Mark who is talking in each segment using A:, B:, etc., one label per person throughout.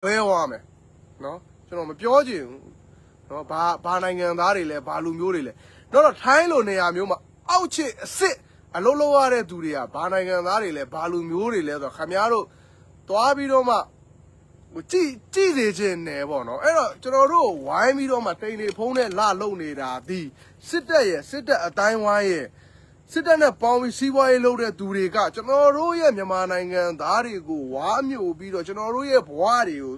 A: မယ်နော်ကျွန်တော်မပြောချင်ဘူးနော်ဘာနိုင်ငံသားတွေလဲဘာလူမျိုးတွေလဲတော့ထိုင်းလိုနေရာမျိုးမှာအောက်ချစ်အစ်စ်အလုံးလုံးရတဲ့သူတွေကဘာနိုင်ငံသားတွေလဲဘာလူမျိုးတွေလဲဆိုတော့ခင်ဗျားတို့သွားပြီးတော့မှကြည့်စေခြင်းနဲ့ပေါ့နော်အဲ့တော့ကျွန်တော်တို့ဝိုင်းပြီးတော့မှတိန်နေဖုံးနဲ့လှလုံနေတာဒီစစ်တပ်ရဲ့စစ်တပ်အတိုင်းဝိုင်းရဲ့စစ်တပ်နဲ့ပေါင်းပြီးစီးပွားရေးလုပ်တဲ့သူတွေကကျွန်တော်တို့ရဲ့မြန်မာနိုင်ငံသားတွေကိုဝါမျိုးပြီးတော့ကျွန်တော်တို့ရဲ့ဘဝတွေကိ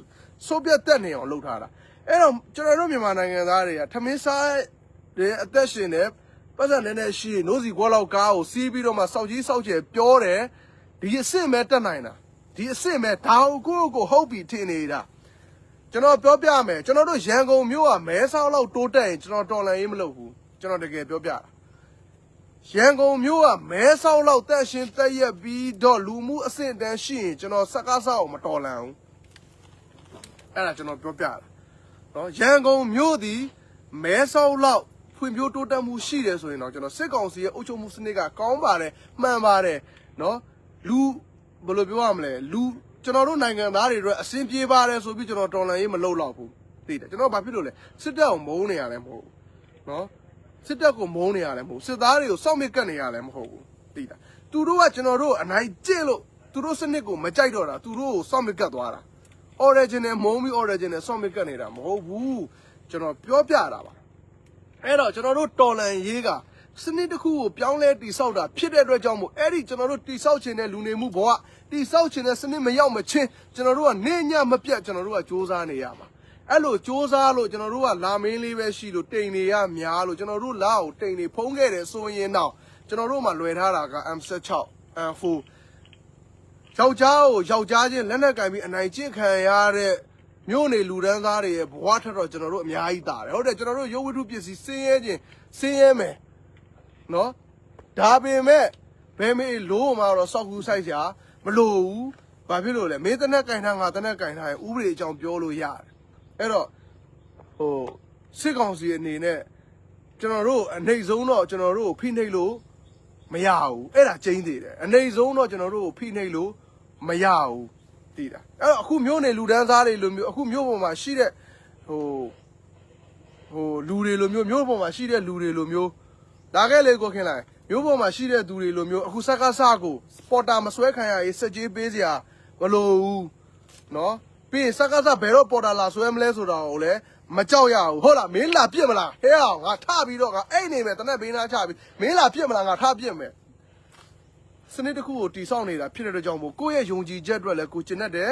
A: ုစုပ်ပြတ်တက်နေအောင်လုပ်ထားတာအဲ့တော့ကျွန်တော်တို့မြန်မာနိုင်ငံသားတွေကထမင်းစားတဲ့အသက်ရှင်တဲ့ပတ်စံနဲ့ရှိနိုးစီကွာလောက်ကားကိုစီးပြီးတော့မှစောက်ကြီးစောက်ကျယ်ပြောတယ်ဒီအစ်စ်မဲ့တက်နိုင်တာဒီအစ်စ်မဲ့ဒါကိုဟုတ်ပြီထင်နေတာကျွန်တော်ပြောပြမယ်ကျွန်တော်တို့ရန်ကုန်မြို့ကမဲဆောက်လောက်တိုးတက်ရင်ကျွန်တော်တော်လန်ရေးမလုပ်ဘူးကျွန်တော်တကယ်ပြောပြတာရန်ကုန်မြို့ကမဲဆောက်လောက်တက်ရှင်တက်ရက်ပြီးတော့လူမှုအဆင့်တန်းရှိရင်ကျွန်တော်စကားဆောက်မတော်လန်ဘူးအဲ့ဒါကျွန်တော်ပြောပြတာနော်ရန်ကုန်မြို့ဒီမဲဆောက်လောက်ဖွံ့ဖြိုးတိုးတက်မှုရှိတယ်ဆိုရင်တော့ကျွန်တော်စစ်ကောင်စီရဲ့အုပ်ချုပ်မှုစနစ်ကကောင်းပါတယ်မှန်ပါတယ်နော်လူဘယ်လိုပြောရမလဲလူကျွန်တော်တို့နိုင်ငံသားတွေအတွက်အဆင်ပြေပါတယ်ဆိုပြီးကျွန်တော်တော်လန်ရေးမလုပ်တော့ဘူးသိတယ်ကျွန်တော်ဘာဖြစ်လို့လဲစစ်တပ်ကိုမုန်းနေရတယ်မဟုတ်ဘူးနော်စစ်တပ်ကိုမုန်းနေရတယ်မဟုတ်စစ်သားတွေကိုစောင့်မြစ်ကတ်နေရတယ်မဟုတ်ဘူးသိတာသူတို့ကကျွန်တော်တို့အနိုင်ကျင့်လို့သူတို့စနစ်ကိုမကြိုက်တော့တာသူတို့ကိုစောင့်မြစ်ကတ်သွားတာ original မုန်းပြီး original စောင့်မြစ်ကတ်နေတာမဟုတ်ဘူးကျွန်တော်ပြောပြတာပါအဲ့တော့ကျွန်တော်တို့တော်လန်ရေးကစနစ်တစ်ခုကိုပြောင်းလဲတိဆောက်တာဖြစ်တဲ့အတွက်ကြောင့်မို့အဲ့ဒီကျွန်တော်တို့တိဆောက်ခြင်းတဲ့လူနေမှုဘဝတိဆောက်ခြင်းတဲ့စနစ်မရောက်မချင်းကျွန်တော်တို့ကနေညမပြတ်ကျွန်တော်တို့ကစ조사နေရမှာအဲ့လိုစ조사လို့ကျွန်တော်တို့ကလာမင်းလေးပဲရှိလို့တိမ်နေရများလို့ကျွန်တော်တို့လာကိုတိမ်နေဖုံးခဲ့တယ်ဆိုရင်တော့ကျွန်တော်တို့မှလွယ်ထားတာက M16 M4 ယောက်ျားကိုယောက်ျားချင်းလက်နက်ကင်ပြီးအနိုင်ကျင့်ခံရတဲ့မြို့နေလူဒန်းသားတွေရဲ့ဘဝထက်တော့ကျွန်တော်တို့အများကြီးတာတယ်ဟုတ်တယ်ကျွန်တော်တို့ရုပ်ဝတ္ထုပစ္စည်းစင်းရဲခြင်းစင်းရဲမယ်နော်ဒါပေမဲ့ဘယ်မေးလို့မှတော့စောက်ကူးဆိုင်စရာမလိုဘူးဘာဖြစ်လို့လဲမင်းတနက်ကင်ထားငါတနက်ကင်ထားရင်ဥပဒေအကြောင်းပြောလို့ရတယ်အဲ့တော့စစ်ကောင်စီအနေနဲ့ကျွန်တော်တို့အနေဆုံးတော့ကျွန်တော်တို့ဖိနှိပ်လို့မရဘူးအဲ့ဒါကျင်းသေးတယ်အနေဆုံးတော့ကျွန်တော်တို့ဖိနှိပ်လို့မရဘူးသိတာအဲ့တော့အခုမျိုးနေလူဒန်းစားတွေလိုမျိုးအခုမျိုးပေါ်မှာရှိတဲ့လူတွေလိုမျိုးမျိုးပေါ်မှာရှိတဲ့လူတွေလိုမျိုးဒါကလေးကိုခင်လိုက်မျိုးပေါ်မှာရှိတဲ့သူတွေလိုမျိုးအခုစကားစကိုစပေါ်တာမဆွဲခံရရေးစက်ကြီးပေးစရာမလိုဘူးနော်ပြီးရင်စကားစဘယ်တော့ပေါ်တာလာဆွဲမလဲဆိုတာကိုလည်းမကြောက်ရဘူးဟုတ်လားမင်းလာပြစ်မလားဟဲ့အောင်ငါထပြီးတော့ငါအဲ့နေမယ်တနက်ဘေးနားချပြီးမင်းလာပြစ်မလားငါထပြစ်မယ်စနစ်တစ်ခုကိုတိဆောက်နေတာဖြစ်တဲ့အတွက်ကြောင့်မို့ကိုယ့်ရဲ့ယုံကြည်ချက်အတွက်လည်းကိုကျင့်တတ်တယ်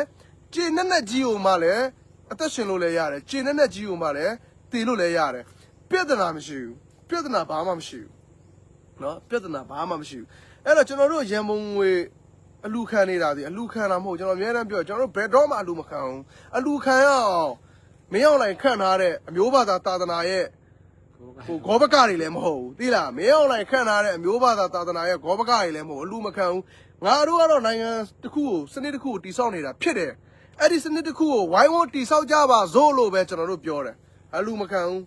A: ကျင့်နဲ့ကြီးကိုမှလည်းအသက်ရှင်လို့လည်းရတယ်ကျင့်နဲ့ကြီးကိုမှလည်းတည်လို့လည်းရတယ်ပြဿနာမရှိဘူးပြဿနာဘာမှမရှိဘူးနော်ပြဿနာဘာမှမရှိဘူးအဲ့တော့ကျွန်တော်တို့ရန်ပုံငွေအလူခံနေတာဒီအလူခံတာမဟုတ်ကျွန်တော်အများအားပြောကျွန်တော်တို့ဘယ်တော့မှအလူမခံဘူးအလူခံရအောင်မင်းအောင်လိုင်ခန့်ထားတဲ့အမျိုးဘာသာသာသနာရဲ့ဂောဘကတွေလည်းမဟုတ်ဘူးသိလားမင်းအောင်လိုင်ခန့်ထားတဲ့အမျိုးဘာသာသာသနာရဲ့ဂောဘကတွေလည်းမဟုတ်အလူမခံဘူးငါတို့ကတော့နိုင်ငံတစ်ခုကိုစနစ်တစ်ခုကိုတိဆောက်နေတာဖြစ်တယ်အဲ့ဒီစနစ်တစ်ခုကိုဝိုင်းဝန်းတိဆောက်ကြပါစို့လို့ပဲကျွန်တော်တို့ပြောတယ်အလူမခံဘူး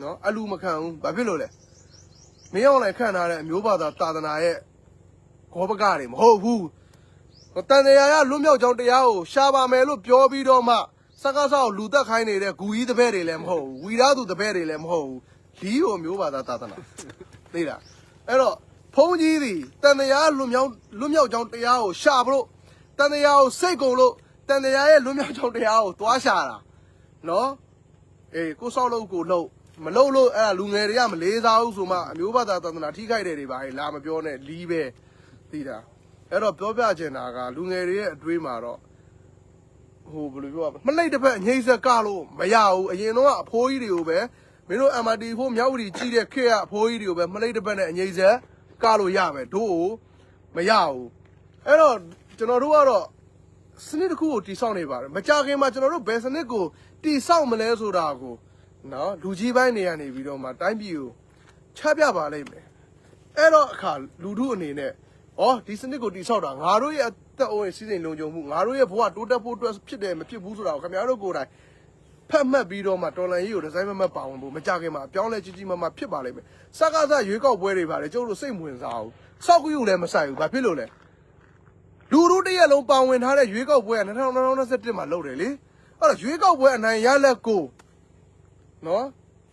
A: နော်အလူမခံဘူးဘာဖြစ်လို့လဲမင်းအောင်လည်းခန့်ထားတဲ့အမျိုးဘာသာသာသနာရဲ့ဂောဘကတွေမဟုတ်ဘူးတန်တရားရလွတ်မြောက်ကြောင်းတရားကိုရှာပါမယ်လို့ပြောပြီးတော့မှစကားဆောက်လူသက်ခိုင်းနေတဲ့ဂူကြီးတပည့်တွေလည်းမဟုတ်ဘူးဝီသားသူတပည့်တွေလည်းမဟုတ်ဘူးလီးကိုမျိုးဘာသာသာသနာသိလားအဲ့တော့ဖုံးကြီးသည်တန်တရားလွတ်မြောက်ကြောင်းတရားကိုရှာဖို့တန်တရားကိုစိတ်ကုန်လို့တန်တရားရဲ့လွတ်မြောက်ကြောင်းတရားကိုသွားရှာတာနော်အေးကိုဆောက်လို့ကိုလို့မလို့လို့အဲ့ဒါလူငယ်တွေကမလေးစားဘူးဆိုမှအမျိုးဘာသာသာသနာထိခိုက်တယ်တွေပါဟဲ့လာမပြောနဲ့လီးပဲသိတာအဲ့တော့ပြောပြချင်တာကလူငယ်တွေရဲ့အတွေးမှာတော့ဘယ်လိုပြောမလိတ်တစ်ဖက်အငိမ့်ဆက်ကလို့မရဘူးအရင်တော့အဖိုးကြီးတွေကိုပဲမင်းတို့ MRT ဖို့မြောက်ဝတီကြီးတဲ့ခေတ်ကအဖိုးကြီးတွေကိုပဲမလိတ်တစ်ဖက်နဲ့အငိမ့်ဆက်ကလို့ရမယ်တို့မရဘူးအဲ့တော့ကျွန်တော်တို့ကတော့စနစ်တစ်ခုကိုတိဆောက်နေပါတယ်မကြခင်မှာကျွန်တော်တို့ဘယ်စနစ်ကိုတိဆောက်မလဲဆိုတာကိုနော်လူကြီးပိုင်းနေရနေပြီးတော့မှတိုင်းပြည်ကိုချပြပါလိမ့်မယ်အဲ့တော့အခါလူထုအနေနဲ့ဒီစနစ်ကိုတိဆောက်တာငါတို့ရဲ့အသက်အိုးရဲ့စီးစိမ်လုံခြုံမှုငါတို့ရဲ့ဘဝတိုးတက်ဖို့အတွက်ဖြစ်တယ်မဖြစ်ဘူးဆိုတာကိုခင်ဗျားတို့ကိုယ်တိုင်ဖတ်မှတ်ပြီးတော့မှတော်လန်ရေးကိုဒီဇိုင်းမပါဝင်ဖို့မကြခင်မှာအပြောင်းလဲကြီးကြီးမားမားဖြစ်ပါလိမ့်မယ်စကားစရွေးကောက်ပွဲတွေပါတယ်ကျုပ်တို့စိတ်ဝင်စားအောင်စောက်ကူးလည်းမဆိုင်ဘူးဘာဖြစ်လို့လဲလူတို့တရက်လုံးပါဝင်ထားတဲ့ရွေးကောက်ပွဲက2021မှာလုပ်တယ်လေ အဲ့တော့ရွေးကောက်ပွဲအနိုင်ရလက်ကိုနော်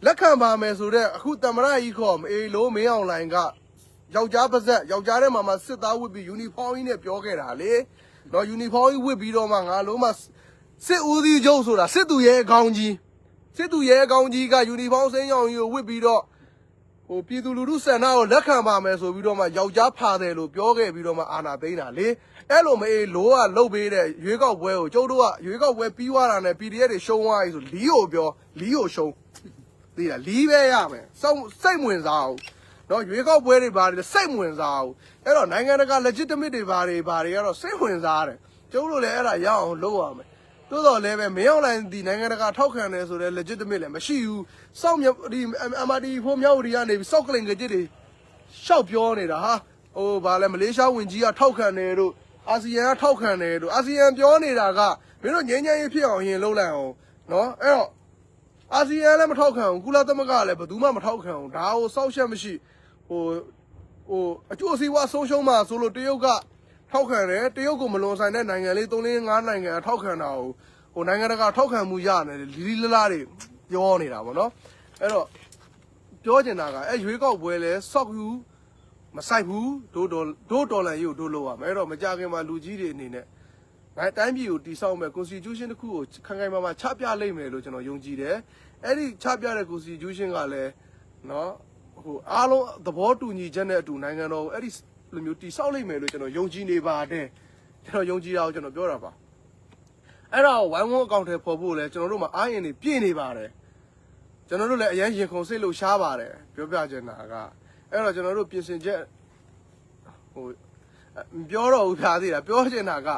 A: လက်ခံပါမယ်ဆိုတော့အခုတမရကြီးခေါ်အေးလို့မင်းအောင်လိုင်ကယောက်ျားပါဇက်ယောက်ျားတဲ့မှာစစ်သားဝတ်ပြီးယူနီဖောင်းကြီးနဲ့ပြောခဲ့တာလေနော်ယူနီဖောင်းကြီးဝတ်ပြီးတော့မှငါလုံးမစစ်ဦးစီးချုပ်ဆိုတာစစ်သူရဲ့အကောင်ကြီးစစ်သူရဲ့အကောင်ကြီးကယူနီဖောင်းစိမ်းရောင်ကြီးကိုဝတ်ပြီးတော့ဟိုပြည်သူလူထုစံနာကိုလက်ခံပါမယ်ဆိုပြီးတော့မှယောက်ျားဖာတယ်လို့ပြောခဲ့ပြီးတော့မှအာဏာသိမ်းတာလေအဲ့လိုမအေးလိုးကလှုပ်ပေးတဲ့ရွေးကောက်ပွဲကိုကျုပ်တို့ကရွေးကောက်ပွဲပြီးသွားတာနဲ့ PDF တွေရှုံးသွားပြီဆိုလီကိုပြောလီကိုရှုံးသိလားလီပဲရမယ်စိတ်ဝင်စားအောင်နော်ရွေးကောက်ပွဲတွေဘာတွေစိတ်ဝင်စားအောင်အဲ့တော့နိုင်ငံတကာ legitimate တွေဘာတွေကတော့စိတ်ဝင်စားတယ်ကျုပ်တို့လည်းအဲ့ဒါရအောင်လုပ်ရမယ်တိုးတော်လည်းပဲမင်းအောင်လိုင်းဒီနိုင်ငံတကာထောက်ခံတယ်ဆိုတော့ legitimate လည်းမရှိဘူးစောက်ဒီ MRD ဖို့မြောက်ဦးကနေပြီးစောက်ကလင်ကကြစ်တွေရှောက်ပြောနေတာဟာဟိုဗာလဲမလေးရှားဝင်ကြီးကထောက်ခံတယ်တို့အာဆီယံကထောက်ခံတယ်တို့အာဆီယံပြောနေတာကမင်းတို့ငြိမ်းချမ်းရေးဖြစ်အောင်ရင်လုပ်လိုက်အောင်နော်အဲ့တော့အာဆီယံလည်းမထောက်ခံဘူးကုလသမဂ္ဂလည်းဘယ်သူမှမထောက်ခံဘူးဒါကိုစောက်ချက်မရှိဟိုအကျိုးစီးပွားဆုံးရှုံးမှာဆိုလို့တရုတ်ကထောက်ခံတယ်တရုတ်ကိုမလွန်ဆိုင်တဲ့နိုင်ငံလေး3-5နိုင်ငံထောက်ခံတာကိုဟိုနိုင်ငံတကာထောက်ခံမှုရတယ်လီလလာတွေပြောနေတာဗောနော်အဲ့တော့ပြောချင်တာကအဲ့ရွေးကောက်ပွဲလဲစောက်ယူမဆိုင်ဘူးဒိုးဒေါ်လာကြီးကိုဒိုးလို့ရမယ်အဲ့တော့မကြခင်မှာလူကြီးတွေအနေနဲ့တိုင်းပြည်ကိုတည်ဆောက်မဲ့ constitution တစ်ခုကိုခိုင်ခိုင်မာမာချပြလိုက်မယ်လို့ကျွန်တော်ယုံကြည်တယ်အဲ့ဒီချပြတဲ့ constitution ကလည်းနော်ဟိုအားလုံးသဘောတူညီချက်နဲ့အတူနိုင်ငံတော်ကိုအဲ့ဒီလိုမျိုးတည်ဆောက်လိုက်မယ်လို့ကျွန်တော်ယုံကြည်နေပါတယ်ကျွန်တော်ယုံကြည်တာကိုကျွန်တော်ပြောတာပါအဲ့ဒါကိုဝိုင်းဝန်းအကောင့်ထဲပေါ်ဖို့လဲကျွန်တော်တို့မှာအားရင်နေပြည့်နေပါတယ်ကျွန်တော်တို့လည်းအရင်ရင်ခုန်စိတ်လို့ရှားပါတယ်ပြောပြချင်တာကအဲ့တော့ကျွန်တော်တို့ပြင်ဆင်ချက်ဟိုပြောတော့ဦးဖျားသေးတာပြောချင်တာက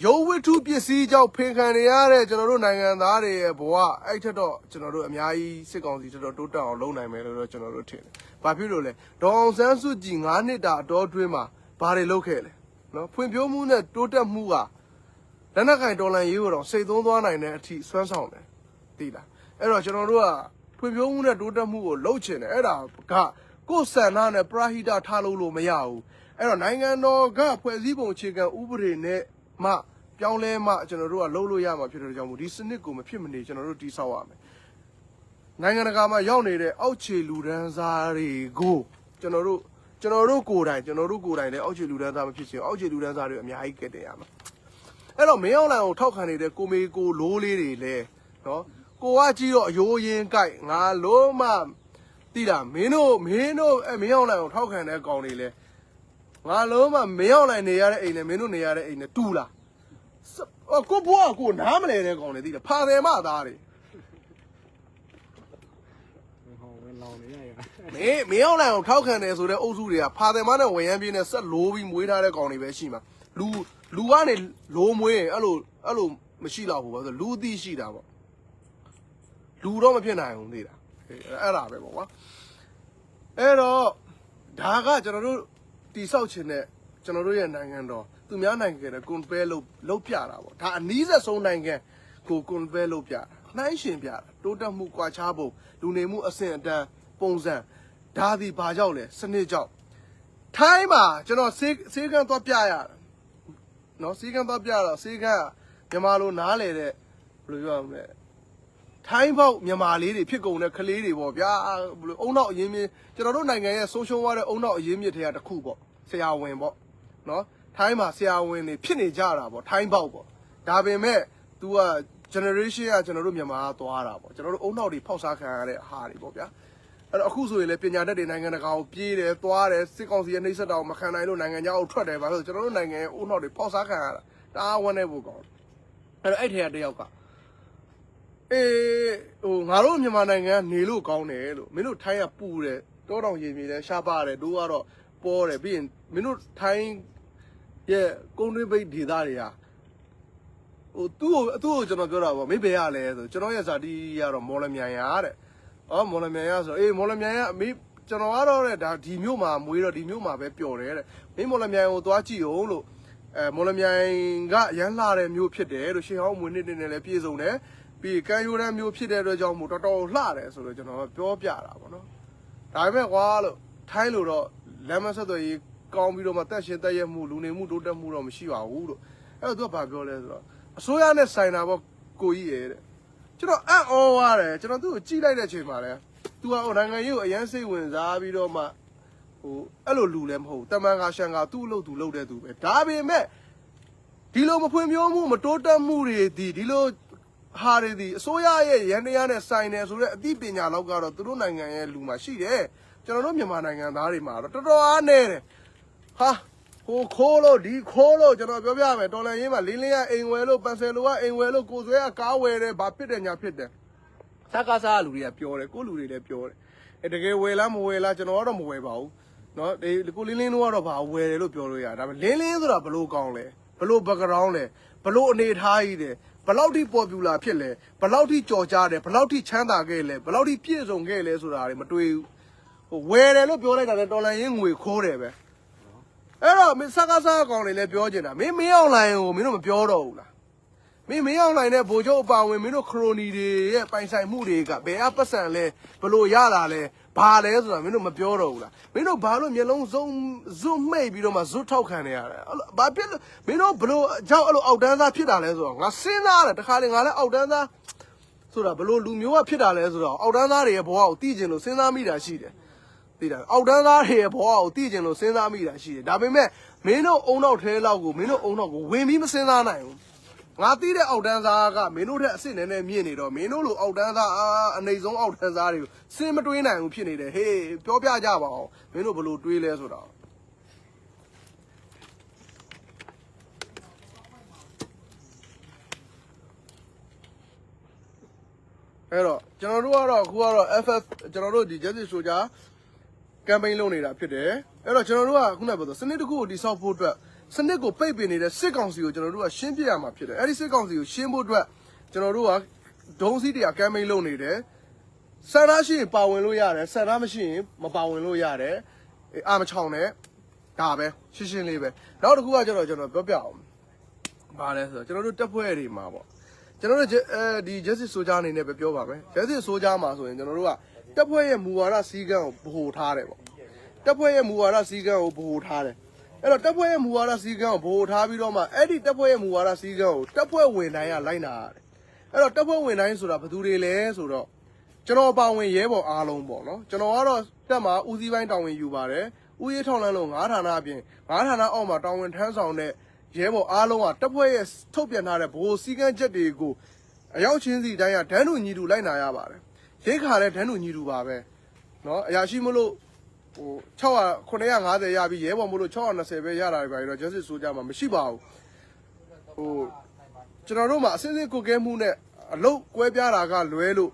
A: ရုပ်ဝတ္ထုပစ္စည်းကြောင့်ဖင်ခံနေရတဲ့ကျွန်တော်တို့နိုင်ငံသားတွေရဲ့ဘဝအဲ့ထက်တော့ကျွန်တော်တို့အများကြီးစစ်ကောင်စီတော်တိုးတက်အောင်လုပ်နိုင်မယ်လို့တော့ကျွန်တော်တို့ထင်တယ်။ဘာဖြစ်လို့လဲဒေါအောင်ဆန်းစုကြည်9နှစ်တာအတော်အတွင်းမှာဘာတွေလုပ်ခဲ့လဲနော်ဖွံ့ဖြိုးမှုနဲ့တိုးတက်မှုကလက်နက်ကင်ဒေါ်လာရေးကိုတော့စိတ်သွန်းသွားနိုင်တဲ့အထိစွမ်းဆောင်တယ်သိလားအဲ့တော့ကျွန်တော်တို့ကဖွံ့ဖြိုးမှုနဲ့တိုးတက်မှုကိုလှုပ်ချင်တယ်အဲ့ဒါကကိုယ်ဆန္ဒနဲ့ပရာဟိတထားလို့မရဘူးအဲ့တော့နိုင်ငံတော်ကဖွဲ့စည်းပုံအခြေခံဥပဒေနဲ့မှပြောင်းလဲမှကျွန်တော်တို့ကလှုပ်လို့ရမှာဖြစ်တဲ့ကြောင့်မို့ဒီစနစ်ကိုမဖြစ်မနေကျွန်တော်တို့တိဆောက်ရမယ်နိုင်ငံတကာမှာရောက်နေတဲ့အောက်ခြေလူဒန်းစားတွေကိုကျွန်တော်တို့ကိုယ်တိုင်လည်းအောက်ခြေလူဒန်းစားမဖြစ်ချင်အောက်ခြေလူဒန်းစားတွေအများကြီးကဲ့တင်ရမှာအဲ့တော့မင်းအောင်လှိုင်ကိုထောက်ခံနေတဲ့ကိုမေကိုလိုးလေးတွေလည်းနော်ကိုကကြည့်တော့အယိုးရင်ကြိုက်ငါလုံးမတိလားမင်းတို့မင်းအောင်လှိုင်ကိုထောက်ခံတဲ့ကောင်တွေလည်းငါလုံးမမင်းအောင်လှိုင်နေရတဲ့အိမ်နဲ့မင်းတို့နေရတဲ့အိမ်နဲ့တူလားကိုဘွားကိုနားမလဲတဲ့ကောင်တွေသိတယ်ဖာတယ်မသားတွေမင်းအောင်လှိုင်ကိုထောက်ခံတယ်ဆိုတဲ့အုပ်စုတွေကဖာတယ်မနဲ့ဝရမ်းပြင်းနဲ့ဆက်လိုးပြီးမွေးထားတဲ့ကောင်တွေပဲရှိမှာလူကနေလိုးမွေးရင်အဲ့လိုမရှိတော့ဘူးဘာလို့လူအသိရှိတာပေါ့လူတော့မဖြစ်နိုင်ဘူးသိလားအဲ့ဒါပဲပေါ့ကွာအဲ့တော့ဒါကကျွန်တော်တို့တိဆောက်ခြင်းနဲ့ကျွန်တော်တို့ရဲ့နိုင်ငံတော်သူများနိုင်ငံနဲ့ compare လုပ်ပြတာပေါ့ဒါအနည်းဆက်ဆုံးနိုင်ငံကို compare လုပ်ပြတာနှိုင်းရှင်ပြတာတိုးတက်မှုကွာခြားပုံလူနေမှုအဆင့်အတန်းပုံစံဒါဒီဘာကြောင့်လဲစနစ်ကြောင့်ထိုင်းမှာကျွန်တော်စေကန်းသွားပြရနော်စေကန်းသွားပြတော့စေကန်းမြန်မာလိုနားလေတဲ့ဘယ်လိုပြောရမလဲထိုင်းပေါက်မြန်မာလေးတွေဖြစ်ကုန်တဲ့ကလေးတွေပေါ့ဗျာဘယ်လိုအုံနောက်အရင်မြင့်ကျွန်တော်တို့နိုင်ငံရဲ့ဆုံးရှုံးသွားတဲ့အုံနောက်အရင်မြင့်တွေကတစ်ခုပေါ့ဆရာဝန်ပေါ့နော်ထိုင်းမှာဆရာဝန်တွေဖြစ်နေကြတာပေါ့ထိုင်းပေါက်ပေါ့ဒါပေမဲ့ तू က generation ကကျွန်တော်တို့မြန်မာကသွားတာပေါ့ကျွန်တော်တို့အုံနောက်တွေဖောက်စားခံရတဲ့ဟာတွေပေါ့ဗျာအဲ့တော့အခုဆိုရင်လည်းပညာတတ်တွေနိုင်ငံတကာကိုပြေးတယ်သွားတယ်စစ်ကောင်စီရဲ့နှိမ့်ဆက်တာကိုမခံနိုင်လို့နိုင်ငံခြားကိုထွက်တယ်ဗါလို့ကျွန်တော်တို့နိုင်ငံရဲ့အုံနောက်တွေဖောက်စားခံရတာတားဝန်းနေဖို့ကောင်းအဲ့တော့အဲ့ထဲကတယောက်ကဟိုငါတို့မြန်မာနိုင်ငံကနေလို့ကောင်းတယ်လို့မင်းတို့ထိုင်းကပူတယ်တောတောင်ရေမြေတယ်ရှားပါတယ်တို့ကတော့ပေါ်တယ်ပြီးရင်မင်းတို့ထိုင်းရဲ့ကုန်းတွင်းပိတ်ဒေသတွေကဟိုသူ့ကိုကျွန်တော်ပြောတာပေါ့မင်းဘယ်ရလဲဆိုကျွန်တော်ရဲ့ဇာတိကတော့မော်လမြိုင်ရတဲ့မော်လမြိုင်ရဆိုမော်လမြိုင်ကအမေကျွန်တော်ကတော့တဲ့ဒါဒီမြို့မှာမွေးတော့ဒီမြို့မှာပဲပျော်တယ်တဲ့မင်းမော်လမြိုင်ကိုသွားကြည့်အောင်လို့မော်လမြိုင်ကအရန်လှတဲ့မြို့ဖြစ်တယ်လို့ရှေးဟောင်းမွေးနှစ်နဲ့လည်းပြည့်စုံတယ်ပြီးကံရိုးတန်းမျိုးဖြစ်တဲ့အတွက်ကြောင့်မို့တော်တော်လှတယ်ဆိုတော့ကျွန်တော်ပြောပြတာပေါ့နော်ဒါပေမဲ့ကွာလို့ထိုင်းလို့တော့လမ်းမဆက်သွယ်ရေးကောင်းပြီးတော့မှတက်ရှင်တက်ရမှုလူနေမှုတိုးတက်မှုတော့မရှိပါဘူးလို့အဲ့တော့သူကဘာပြောလဲဆိုတော့အစိုးရနဲ့ဆိုင်တာပေါ့ ကိုကြီးရဲ့ကျွန်တော်အံ့ဩရတယ်ကျွန်တော်သူ့ကိုကြည့်လိုက်တဲ့အချိန်မှာလဲသူကနိုင်ငံရေးကိုအရန်စိတ်ဝင်စားပြီးတော့မှအဲ့လိုလူလည်းမဟုတ်တမန်ကရှန်ကသူ့အလုပ်သူလုပ်တဲ့သူပဲဒါပေမဲ့ဒီလိုမဖွံ့ဖြိုးမှုမတိုးတက်မှုတွေဒီလိုဟာတွေဒီအစိုးရရဲ့ရန်တရားနဲ့ဆိုင်တယ်ဆိုတော့အသိပညာလောက်ကတော့သူတို့နိုင်ငံရဲ့လူမှာရှိတယ်ကျွန်တော်တို့မြန်မာနိုင်ငံသားတွေမှာတော့တော်တော်အားနေတယ်ဟာဟိုခိုးလို့ဒီခိုးလို့ကျွန်တော်ပြောပြမယ်တော်လန်ရေးမှာလင်းလင်းကအိမ်ဝယ်လို့ပန်ဆယ်လိုကအိမ်ဝယ်လို့ကိုဆွဲကကားဝယ်တယ်ဘာဖြစ်တယ်ညာဖြစ်တယ်စကားစားလူတွေကပြောတယ်ကိုလူတွေလည်းပြောတယ်တကယ်ဝယ်လားမဝယ်လားကျွန်တော်ကတော့မဝယ်ပါဘူးနော်ဒီကိုလင်းလင်းတို့ကတော့ဘာဝယ်တယ်လို့ပြောလို့ရဒါပေမဲ့လင်းလင်းဆိုတာဘလို့ကောင်းလဲဘလို့ background လဲဘလို့အနေထားကြီးတယ်ဘလောက်ထိ popular ဖြစ်လဲဘလောက်ထိကြော်ကြားတယ်ဘလောက်ထိချမ်းသာခဲ့လဲဘလောက်ထိပြည့်စုံခဲ့လဲဆိုတာတွေမတွေ့ဘူးဟိုဝယ်တယ်လို့ပြောလိုက်တာလည်းတော်လန်ရင်းငွေခိုးတယ်ပဲအဲ့တော့မင်းစကားစားကောင်တွေလည်းပြောချင်တာမင်းမင်းအောင်လိုင်းကိုမင်းတို့မပြောတော့ဘူးလားမင်းအောင်လိုင်းနဲ့ဗိုလ်ချုပ်အပါဝင်မင်းတို့ခရိုနီတွေရဲ့ပိုင်ဆိုင်မှုတွေကဘယ်အပတ်စံလဲဘလို့ရတာလဲဘာလဲဆိုတာမင်းတို့မပြောတော့ဘူးလားမင်းတို့ဘာလို့မျက်လုံးစုံမှိတ်ပြီးတော့မှဇွတ်ထောက်ခံနေရလဲဘာဖြစ်လို့မင်းတို့ဘလို့အကြောက်အဲ့လိုအောက်တန်းသားဖြစ်တာလဲဆိုတော့ငါစဉ်းစားတယ်တခါလေငါလည်းအောက်တန်းသားဆိုတာဘလို့လူမျိုးကဖြစ်တာလဲဆိုတော့အောက်တန်းသားတွေရဲ့ဘဝကိုသိကျင်လို့စဉ်းစားမိတာရှိတယ်သိတာအောက်တန်းသားတွေရဲ့ဘဝကိုသိကျင်လို့စဉ်းစားမိတာရှိတယ်ဒါပေမဲ့မင်းတို့အုံနောက်ထဲလောက်ကိုမင်းတို့အုံနောက်ကိုဝင်ပြီးမစဉ်းစားနိုင်ဘူးငါသိတဲ့အောက်တန်းသားကမင်းတို့ထက်အစ်စ်နည်းနည်းမြင့်နေတော့မင်းတို့လိုအောက်တန်းသားအနေဆုံးအောက်တန်းသားတွေကိုစဉ်းမတွေးနိုင်ဘူးဖြစ်နေတယ်ဟေးပြောပြကြပါအောင်မင်းတို့ဘလို့တွေးလဲဆိုတော့အဲ့တော့ကျွန်တော်တို့ကတော့အခုကတော့ FF ကျွန်တော်တို့ဒီ Justice Soldier campaign လုပ်နေတာဖြစ်တယ်အဲ့တော့ကျွန်တော်တို့ကခုနကပြောစနစ်တစ်ခုကိုတည်ဆောက်ဖို့အတွက်စနစ်ကိုပိတ်ပင်နေတဲ့စစ်ကောင်စီကိုကျွန်တော်တို့ကရှင်းပြရမှာဖြစ်တယ်အဲ့ဒီစစ်ကောင်စီကိုရှင်းဖို့အတွက်ကျွန်တော်တို့ကဒုံးစီးတရား campaign လုပ်နေတယ်ဆန္ဒရှိရင်ပါဝင်လို့ရတယ်ဆန္ဒမရှိရင်မပါဝင်လို့ရတယ်အာမချောင်နဲ့ဒါပဲရှင်းရှင်းလေးပဲနောက်တစ်ခုကကျတော့ကျွန်တော်ပြောပြအောင်ဘာလဲဆိုတော့ကျွန်တော်တို့တက်ဖွဲ့တွေမှာပေါ့ကျွန်တော်တို့ဒီ Justice Soldier အနေနဲ့ပဲပြောပါမယ် Justice Soldier မှာဆိုရင်ကျွန်တော်တို့ကတက်ဖွဲ့ရဲ့မူဝါဒစည်းကမ်းကိုဗဟိုထားတယ်ပေါ့တက်ဖွဲ့ရဲ့မူဝါဒစည်းကမ်းကိုဗဟိုထားတယ်အဲ့တော့တက်ဖွဲ့ရဲ့မူဝါဒစည်းကမ်းကိုဗဟိုထားပြီးတော့မှအဲ့ဒီတက်ဖွဲ့ရဲ့မူဝါဒစည်းကမ်းကိုတက်ဖွဲ့ဝင်တိုင်းကလိုက်နာရတယ်အဲ့တော့တက်ဖွဲ့ဝင်တိုင်းဆိုတာဘယ်သူတွေလဲဆိုတော့ကျွန်တော်ပါဝင်ရဲဘော်အားလုံးပေါ့နော်ကျွန်တော်ကတော့တက်မှာဦးစီးပိုင်းတာဝန်ယူပါတယ်ဥယျာဉ်ထောက်လန်းလို့9ဌာနအပြင်9ဌာနအောက်မှာတာဝန်ထမ်းဆောင်တဲ့ရဲဘော်အားလုံးကတက်ဖွဲ့ရဲ့ထုတ်ပြန်ထားတဲ့ဗဟိုစည်းကမ်းချက်တွေကိုအရောက်ချင်းစီတိုင်းကဒန်းတူညီတူလိုက်နာရပါတယ်ရိတ်ခါတဲ့ဒန်းတူညီတူပါပဲเนาะအရာရှိမလို့ဟို950ရပြီးရဲဘော်မလို့620ပဲရတာပဲတော့ Justice Soldier မှာမရှိပါဘူးဟိုကျွန်တော်တို့မှာအစင်းစင်းကိုကဲမှုနဲ့အလုတ်ကွဲပြားတာကလွဲလို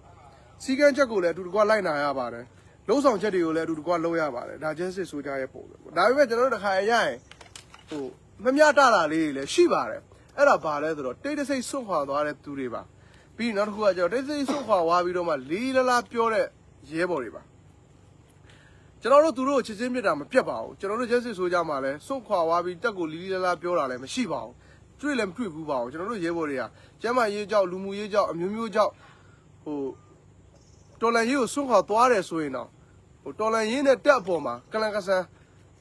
A: ့စီကန်းချက်ကိုလည်းအတူတကွလိုက်နာရပါတယ်လုံးဆောင်ချက်တွေကိုလည်းအတူတကွလုပ်ရပါတယ်ဒါ Justice Soldier ရဲ့ပုံစံပေါ့ဒါပေမဲ့ကျွန်တော်တို့တစ်ခါရရင်ဟိုမမျှတတာလေးတွေလည်းရှိပါတယ်အဲ့ဒါဘာလဲဆိုတော့တိတ်တဆိတ်စွန့်ခွာသွားတဲ့သူတွေပါပြီးနောက်တစ်ခုကကျတော့တိတ်တဆိတ်စွန့်ခွာသွားပြီးတော့မှလီလလာပြောတဲ့ရဲဘော်တွေပါကျွန်တော်တို့သူတို့ချစ်ချင်းမြတ်တာမပြတ်ပါဘူးကျွန်တော်တို့ Justice Soldier မှာလည်းစွန့်ခွာသွားပြီးတက်ကိုလီလလာပြောတာလည်းမရှိပါဘူးတွေ့လည်းမတွေ့ဘူးပါဘူးကျွန်တော်တို့ရဲဘော်တွေကကျမ်းမာရေးကြောက်လူမှုရေးကြောက်အမျိုးမျိုးကြောက်ဟိုတော်လန်ရေးကိုစွန့်ခွာသွားတယ်ဆိုရင်တော့ဟိုတော်လန်ရေးနဲ့တက်အပေါ်မှာကလန်ကဆန်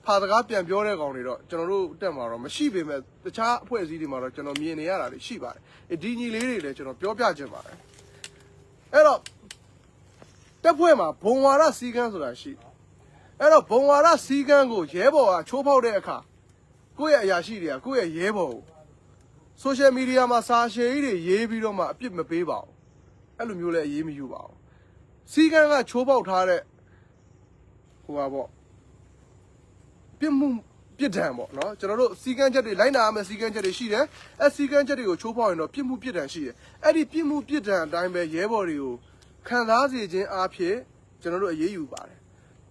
A: ဖာစကားပြန်ပြောတဲ့ကောင်တွေတော့ကျွန်တော်တို့တက်မှာတော့မရှိပေမဲ့တခြားအဖွဲ့အစည်းတွေမှာတော့ကျွန်တော်မြင်နေရတာတွေရှိပါတယ်ဒီညီလေးတွေလည်းကျွန်တော်ပြောပြချင်ပါတယ်အဲ့တော့တက်ဖွဲ့မှာဘုံဝါဒစီကန်းဆိုတာရှိအဲ့တော့ဘုံဝါဒစီကန်းကိုရဲဘော်ကချိုးဖောက်တဲ့အခါကိုယ့်ရဲ့အရာရှိတွေကကိုယ့်ရဲ့ရဲဘော်ကိုဆိုရှယ်မီဒီယာမှာစာရှယ်ကြီးတွေရေးပြီးတော့မှအပြစ်မပေးပါဘူးအဲ့လိုမျိုးလည်းအရေးမယူပါဘူးစီကန်းကချိုးပေါက်ထားတဲ့ဟိုပါပေါ့ပြစ်မှုပြစ်ဒဏ်ပေါ့နော်ကျွန်တော်တို့စီကန်းချက်တွေလိုက်နာရမယ့်စီကန်းချက်တွေရှိတယ်အဲစီကန်းချက်တွေကိုချိုးဖောက်ရင်တော့ပြစ်မှုပြစ်ဒဏ်ရှိတယ်အဲ့ဒီပြစ်မှုပြစ်ဒဏ်အတိုင်းပဲရဲဘော်တွေကိုခံစားစေခြင်းအဖြစ်ကျွန်တော်တို့အရေးယူပါတယ်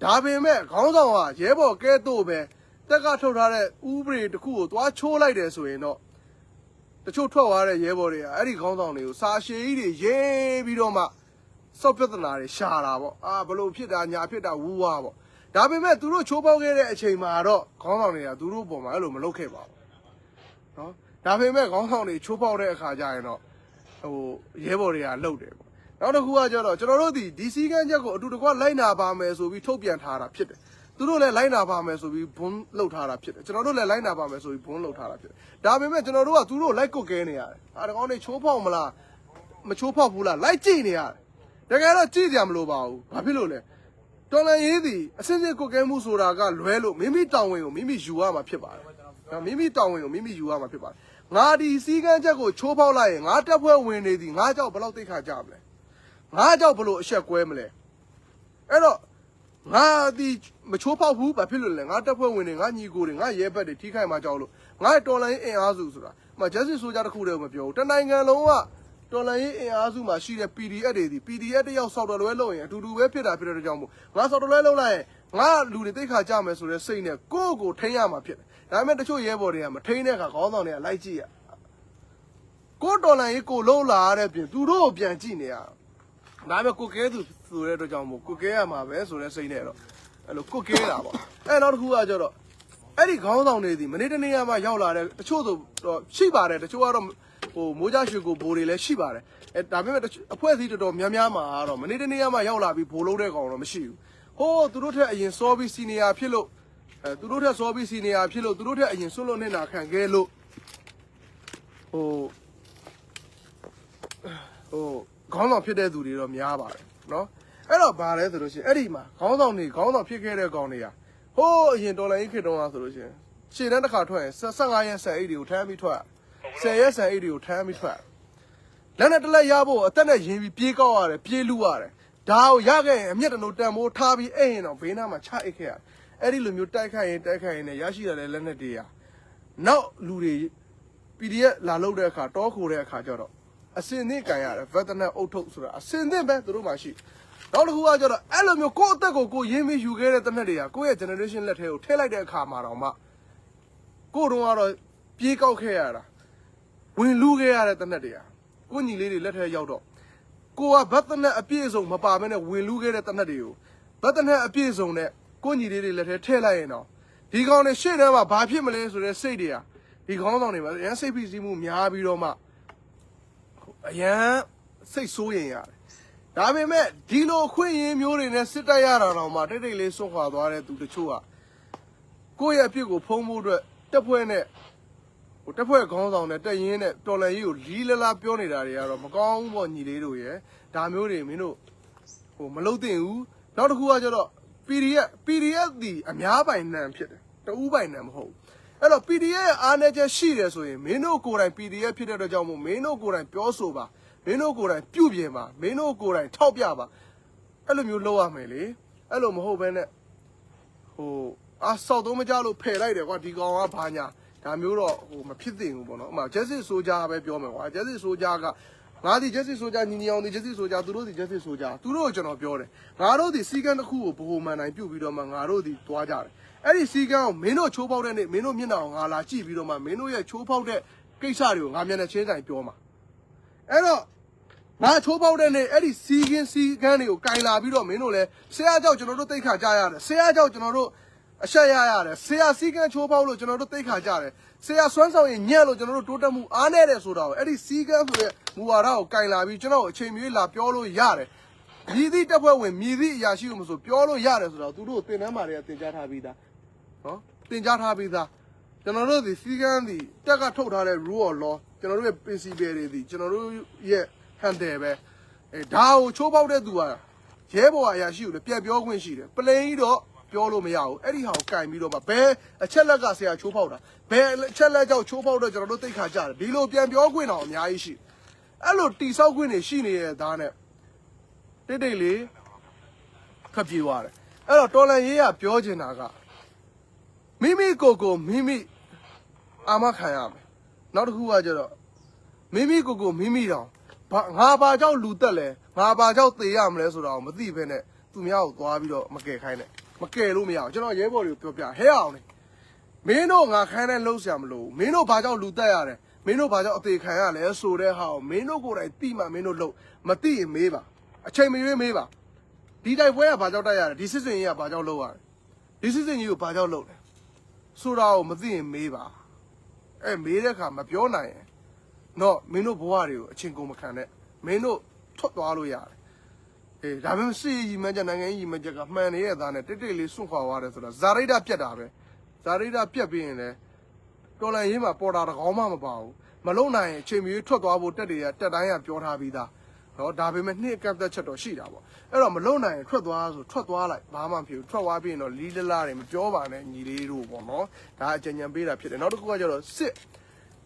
A: ဒါပေမဲ့ခေါင်းဆောင်ကရဲဘော်ကဲတော့ပဲတက်ကထုတ်ထားတဲ့ဥပဒေတစ်ခုကိုသွားချိုးလိုက်တယ်ဆိုရင်တော့တချို့ထွက်သွားတဲ့ရဲဘော်တွေကအဲ့ဒီခေါင်းဆောင်တွေကိုစာရှည်ကြီးတွေရေးပြီးတော့မှစောက်ပြဿနာတွေရှာတာပေါ့ဘလို့ဖြစ်တာညာဖြစ်တာဝူးဝါပေါ့ဒါပေမဲ့သူတို့ချိုးပေါက်ခဲ့တဲ့အချိန်မှာတော့ခေါင်းဆောင်တွေကသူတို့ပုံမှာအဲ့လိုမလုပ်ခဲ့ပါဘူးနော်ဒါပေမဲ့ခေါင်းဆောင်တွေချိုးပေါက်တဲ့အခါကျရင်တော့ဟိုရဲဘော်တွေကလှုပ်တယ်ပေါ့နောက်တစ်ခုကကျတော့ကျွန်တော်တို့ဒီစီကန်းချက်ကိုအတူတကွလိုက်နာပါမယ်ဆိုပြီးထုတ်ပြန်ထားတာဖြစ်တယ်သူတို့လည်းလိုက်နာပါမယ်ဆိုပြီးဘွန်းလှုပ်ထားတာဖြစ်တယ်ကျွန်တော်တို့လည်းလိုက်နာပါမယ်ဆိုပြီးဘွန်းလှုပ်ထားတာဖြစ်တယ်ဒါပေမဲ့ကျွန်တော်တို့ကသူတို့လိုက်ကွက်ကဲနေရတယ်ဒါကောင်တွေချိုးဖောက်မလား မချိုးဖောက်ဘူးလားလိုက်ကြည့်နေရတယ်တကယ်တော့ကြည့်ကြမလို့ပါဘူးဘာဖြစ်လို့လဲတော်လန်ရေးသည်အစင်းစစ်ကိုကဲမှုဆိုတာကလွဲလို့မိမိတောင်းဝင်ကိုမိမိယူရမှာဖြစ်ပါတယ်နော်မိမိတောင်းဝင်ကိုမိမိယူရမှာဖြစ်ပါတယ်ငါဒီစီကန်းချက်ကိုချိုးဖောက်လိုက်ရင်ငါတက်ဖွဲ့ဝင်နေသည်ငါကြောက်ဘယ်လောက်သိခါကြမလဲငါကြောက်ဘလို့အဆက်ကွဲမလဲအဲ့တော့ငါဒီမချိုးဖောက်ဘူးဘာဖြစ်လို့လဲငါတက်ဖွဲ့ဝင်နေငါညီကိုတွေငါရဲဘက်တွေထိခိုက်မှကြောက်လို့ငါတော်လန်ရေးအင်အားစုဆိုတာမဂျက်စစ်ဆိုကြတစ်ခုတည်းမပြောဘူးတနိုင်ငံလုံးကတော်လန်ရေးအင်အားစုမှာရှိတဲ့ PDF တွေဒီ PDF တယောက်စောက်တော်လွဲလို့ရင်အတူတူပဲဖြစ်တာဖြစ်တဲ့ကြောင့်မို့ငါစောက်တော်လွဲလုပ်လိုက်ရင်ငါလူတွေသိခါကြမယ်ဆိုတဲ့စိတ်နဲ့ကိုယ့်ကိုထိန်းရမှာဖြစ်တယ်ဒါပေမဲ့တချို့ရဲဘော်တွေကမထိန်းတဲ့အခါခေါင်းဆောင်တွေကလိုက်ကြည့်ရကိုတော်လန်ရေးကိုလုံးလာတဲ့ပြင်သူတို့ကိုပြန်ကြည့်နေရဒါပေမဲ့ကိုကဲသူဆိုတဲ့အတွက်ကြောင့်မို့ကိုကဲရမှာပဲဆိုတဲ့စိတ်နဲ့တော့အဲ့လိုကိုကဲတာပေါ့အဲ့နောက်တစ်ခုကကျတော့အဲ့ဒီခေါင်းဆောင်တွေဒီမနေ့တနေ့မှရောက်လာတဲ့တချို့ဆိုတော့ရှိပါတယ်တချို့ကတော့ဟိုမိုးကြရွှေကိုဘိုးတွေလည်းရှိပါတယ်အဲဒါပေမဲ့အဖွဲ့အစည်းတော်တော်များများမှာတော့မနေ့တနေ့မှရောက်လာပြီးဘိုးလုံးတဲ့ကောင်တော့မရှိဘူးဟိုးသူတို့ထက်အရင်စောပြီးစီနီယာဖြစ်လို့သူတို့ထက်စောပြီးစီနီယာဖြစ်လို့သူတို့ထက်အရင်ဆွလွတ်နေတာခံခဲ့လို့ဟိုခေါင်းဆောင်ဖြစ်တဲ့သူတွေတော့များပါတယ်နော်အဲ့တော့ဘာလဲဆိုလို့ရှိရင်အဲ့ဒီမှာခေါင်းဆောင်ဖြစ်ခဲ့တဲ့ကောင်တွေကဟိုးအရင်ဒေါ်လာကြီးခေတ်တုန်းကဆိုလို့ရှိရင်ရှေ့တန်းတစ်ခါထွက်ရင်15ရက်ဆက်အိတ်တွေကိုထမ်းပြီးထွက်10ရက်ဆက်အိတ်တွေကိုထမ်းပြီးထွက်လက်နဲ့တလက်ရဖို့အသက်နဲ့ရင်းပြီးပြေးကောက်ရတယ်ပြေးလူရတယ်ဒါကိုရခဲ့ရင်အမျက်တလုံးတန်မိုးထားပြီးအိတ်ရင်တော့ဘေးနားမှာချအိတ်ခဲ့ရတယ်အဲ့ဒီလိုမျိုးတိုက်ခိုက်ရင်နဲ့ရရှိရတဲ့လက်နဲ့တွေရနောက်လူတွေ PDF လာလုပ်တဲ့အခါတောခိုတဲ့အခါကျတော့အစင်သင့်ကန်ရတယ်ဗက်တနက်အုတ်ထုတ်ဆိုတာအစင်သင့်ပဲသူတို့မှရှိနောက်တစ်ခုကကျတော့အဲ့လိုမျိုးကိုယ့်အသက်ကိုရင်းပြီးယူခဲ့တဲ့တနက်တွေကကိုယ့်ရဲ့ generation လက်ထဲကိုထည့်လိုက်တဲ့အခါမှာတော့မှကိုယ်တော့ကတော့ပြေးကောက်ခဲ့ရတာဝင်လူခဲ့ရတဲ့တနက်တွေကကိုညီလေးတွေလက်ထဲရောက်တော့ကိုကဗတ်တနက်အပြည့်စုံမပါဘဲနဲ့ဝင်လူခဲ့တဲ့တနက်တွေကိုဗတ်တနက်အပြည့်စုံနဲ့ကိုညီလေးတွေလက်ထဲထည့်လိုက်ရင်တော့ဒီကောင်တွေရှေ့ထဲမှာဘာဖြစ်မလဲဆိုတဲ့စိတ်တွေကဒီခေါင်းဆောင်တွေမှာအရန်စိတ်ဖိစီးမှုများပြီးတော့မှအရန်စိတ်ဆိုးရင်ရတယ်ဒါပေမဲ့ဒီလိုခွင့်ရင်းမျိုးတွေနဲ့စစ်တိုက်ရတာတော့မှတိတ်တိတ်လေးစွန့်ခွာသွားတဲ့သူတချို့ကကိုယ့်ရဲ့အဖြစ်ကိုဖုံးဖို့အတွက်တက်ဖွဲ့နဲ့တက်ဖွဲ့ခေါင်းဆောင်နဲ့တက်ရင်နဲ့တော်လန်ကြီးကိုလီလလာပြောနေတာတွေကတော့မကောင်းဘူးပေါ့ညီလေးတို့ရဲ့ဒါမျိုးတွေမင်းတို့မလုပ်သင့်ဘူးနောက်တစ်ခုကကျတော့ PDF ဒီအများပိုင်နှံဖြစ်တယ်တဦးပိုင်နှံမဟုတ်ဘူးအဲ့တော့ PDF အားနည်းချက်ရှိတယ်ဆိုရင်မင်းတို့ကိုယ်တိုင် PDF ဖြစ်တဲ့အတွက်ကြောင့်မို့မင်းတို့ကိုယ်တိုင်ပြောဆိုပါမင်းတို့ကိုယ်တိုင်ပြုပြင်ပါမင်းတို့ကိုယ်တိုင်ထောက်ပြပါအဲ့လိုမျိုးလုပ်ရမယ်လေအဲ့လိုမဟုတ်ဘဲနဲ့စောက်သုံးမကြလို့ဖယ်လိုက်တယ်ကွာဒီကောင်ကဘာညာဒါမျိုးတော့မဖြစ်သင့်ဘူးပေါ့နော်ဥပမာဂျက်စစ်ဆိုဂျာပဲပြောမယ်ကွာဂျက်စစ်ဆိုဂျာကငါဒီဂျက်စစ်ဆိုဂျာညီအောင်ဒီဂျက်စစ်ဆိုဂျာသူတို့ဒီဂျက်စစ်ဆိုဂျာသူတို့ကိုကျွန်တော်ပြောတယ်ငါတို့ဒီစီကန်းတစ်ခုကိုဘိုးမှန်တိုင်းပြုတ်ပြီးတော့မှငါတို့ဒီသွားကြတယ်အဲ့ဒီစီကန်းကိုမင်းတို့ချိုးပေါက်တဲ့နေ့မင်းတို့မျက်နှာကိုငါလာကြည့်ပြီးတော့မှမင်းတို့ရဲ့ချိုးပေါက်တဲ့ကိစ္စတွေကိုငါမျက်နှာချင်းဆိုင်ပြောမှာအဲ့တော့ငါချိုးပေါက်တဲ့နေ့အဲ့ဒီစီကန်းတွေကိုကင်လာပြီးတော့မင်းတို့လည်းဆရာကြောက်ကျွန်တော်တို့တိတ်ခါကြရတယ်ဆရာကြောက်ကျွန်တော်တို့အဆက်ရရတယ်ဆရာစီကန်းချိုးပေါက်လို့ကျွန်တော်တို့တိတ်ခါကြတယ်ဆရာစွမ်းဆောင်ရင်ညက်လို့ကျွန်တော်တို့တိုးတက်မှုအားနည်းတယ်ဆိုတာကိုအဲ့ဒီစီကန်းဆိုတဲ့မူဝါဒကိုကင်လာပြီးကျွန်တော်အချိန်မြေးလာပြောလို့ရတယ်မြည်သည့်တက်ဖွဲ့ဝင်မြည်သည့်အရာရှိလို့မဆိုပြောလို့ရတယ်ဆိုတော့သူတို့သင်တန်းမှာတွေကသင်ကြားထားပြီးသားနော်သင်ကြားထားပြီးသားကျွန်တော်တို့ဒီစီကန်းဒီတက်ကထုတ်ထားတဲ့ rule of law ကျွန်တော်တို့ရဲ့ principle တွေဒီကျွန်တော်တို့ရဲ့ handle ပဲဒါကိုချိုးပေါက်တဲ့သူကရဲဘော်အရာရှိကိုလည်းပြက်ပြောခွင့်ရှိတယ်ပလိန်ကြီးတော့ပြောလို့မရဘူးအဲ့ဒီဟာကိုကင်ပြီးတော့မှဘယ်အချက်လက်ကဆရာချိုးဖောက်တာဘယ်အချက်လက်ကြောင့်ချိုးဖောက်တော့ကျွန်တော်တို့သိခါကြတယ်ဒီလိုပြန်ပြောခွင့်တော့အများကြီးရှိအဲ့လိုတိဆောက်ခွင့်တွေရှိနေတဲ့သားနဲ့တိတ်တိတ်လေးခပ်ပြေးသွားတယ်အဲ့တော့တော်လန်ရေးကပြောချင်တာကမိမိကိုမိမိအာမခံရမယ်နောက်တစ်ခုကကျတော့မိမိကိုမိမိတောင်ငါဘာကြောင့်လူတက်လဲငါဘာကြောင့်သေရမလဲဆိုတာကိုမသိဘဲနဲ့သူများကိုသွားပြီးတော့မကယ်ခိုင်းနဲ့မကယ်လို့မရအောင်ကျွန်တော်ရဲဘော်တွေကိုပြောပြဟဲအောင်လေမင်းတို့ငါခိုင်းတဲ့လှုပ်ရှားမလို့မင်းတို့ဘာကြောင့်လူတက်ရတယ်မင်းတို့ဘာကြောင့်အသေးခံရလဲဆိုတဲ့ဟာကိုမင်းတို့ကိုယ်တိုင်သိမှမင်းတို့လှုပ်မသိရင်မေးပါအချိန်မရွေးမေးပါဒီတိုက်ပွဲကဘာကြောင့်တက်ရတယ်ဒီစစ်စင်ကြီးကဘာကြောင့်လှုပ်ရတယ်ဒီစစ်စင်ကြီးကိုဘာကြောင့်လှုပ်လဲဆိုတာကိုမသိရင်မေးပါမေးတဲ့အခါမပြောနိုင်ရင်တော့မင်းတို့ဘဝတွေကိုအချင်းကုန်မခံနဲ့မင်းတို့ထွက်သွားလို့ရတယ်ဒါပေမဲ့စစ်ရေးမှန်းချက်နိုင်ငံရေးမှန်းချက်ကမှန်နေရဲ့သားနဲ့တိတ်တိတ်လေးစွန့်ခွာသွားတယ်ဆိုတာဇာရိဒပြက်တာပဲဇာရိဒပြက်ပြီးရင်လည်းတော်လန်ရေးမှာပေါ်တာတကောင်းမှမပါဘူး မလုံနိုင်ရင်ချိန်မီထွက်သွားဖို့တက်တိုင်းကပြောထားပြီးသားနော်ဒါပေမဲ့နှစ်ကပ်သက်ချက်တော့ရှိတာပေါ့အဲ့တော့မလုံနိုင်ရင်ထွက်သွားဆိုထွက်သွားလိုက်ဘာမှမဖြစ်ဘူးထွက်သွားပြီးရင်တော့လီလလာတွေမပြောပါနဲ့ညီလေးတို့ပေါ့နော်ဒါအကြံဉာဏ်ပေးတာဖြစ်တယ်နောက်တစ်ခုကကျတော့စစ်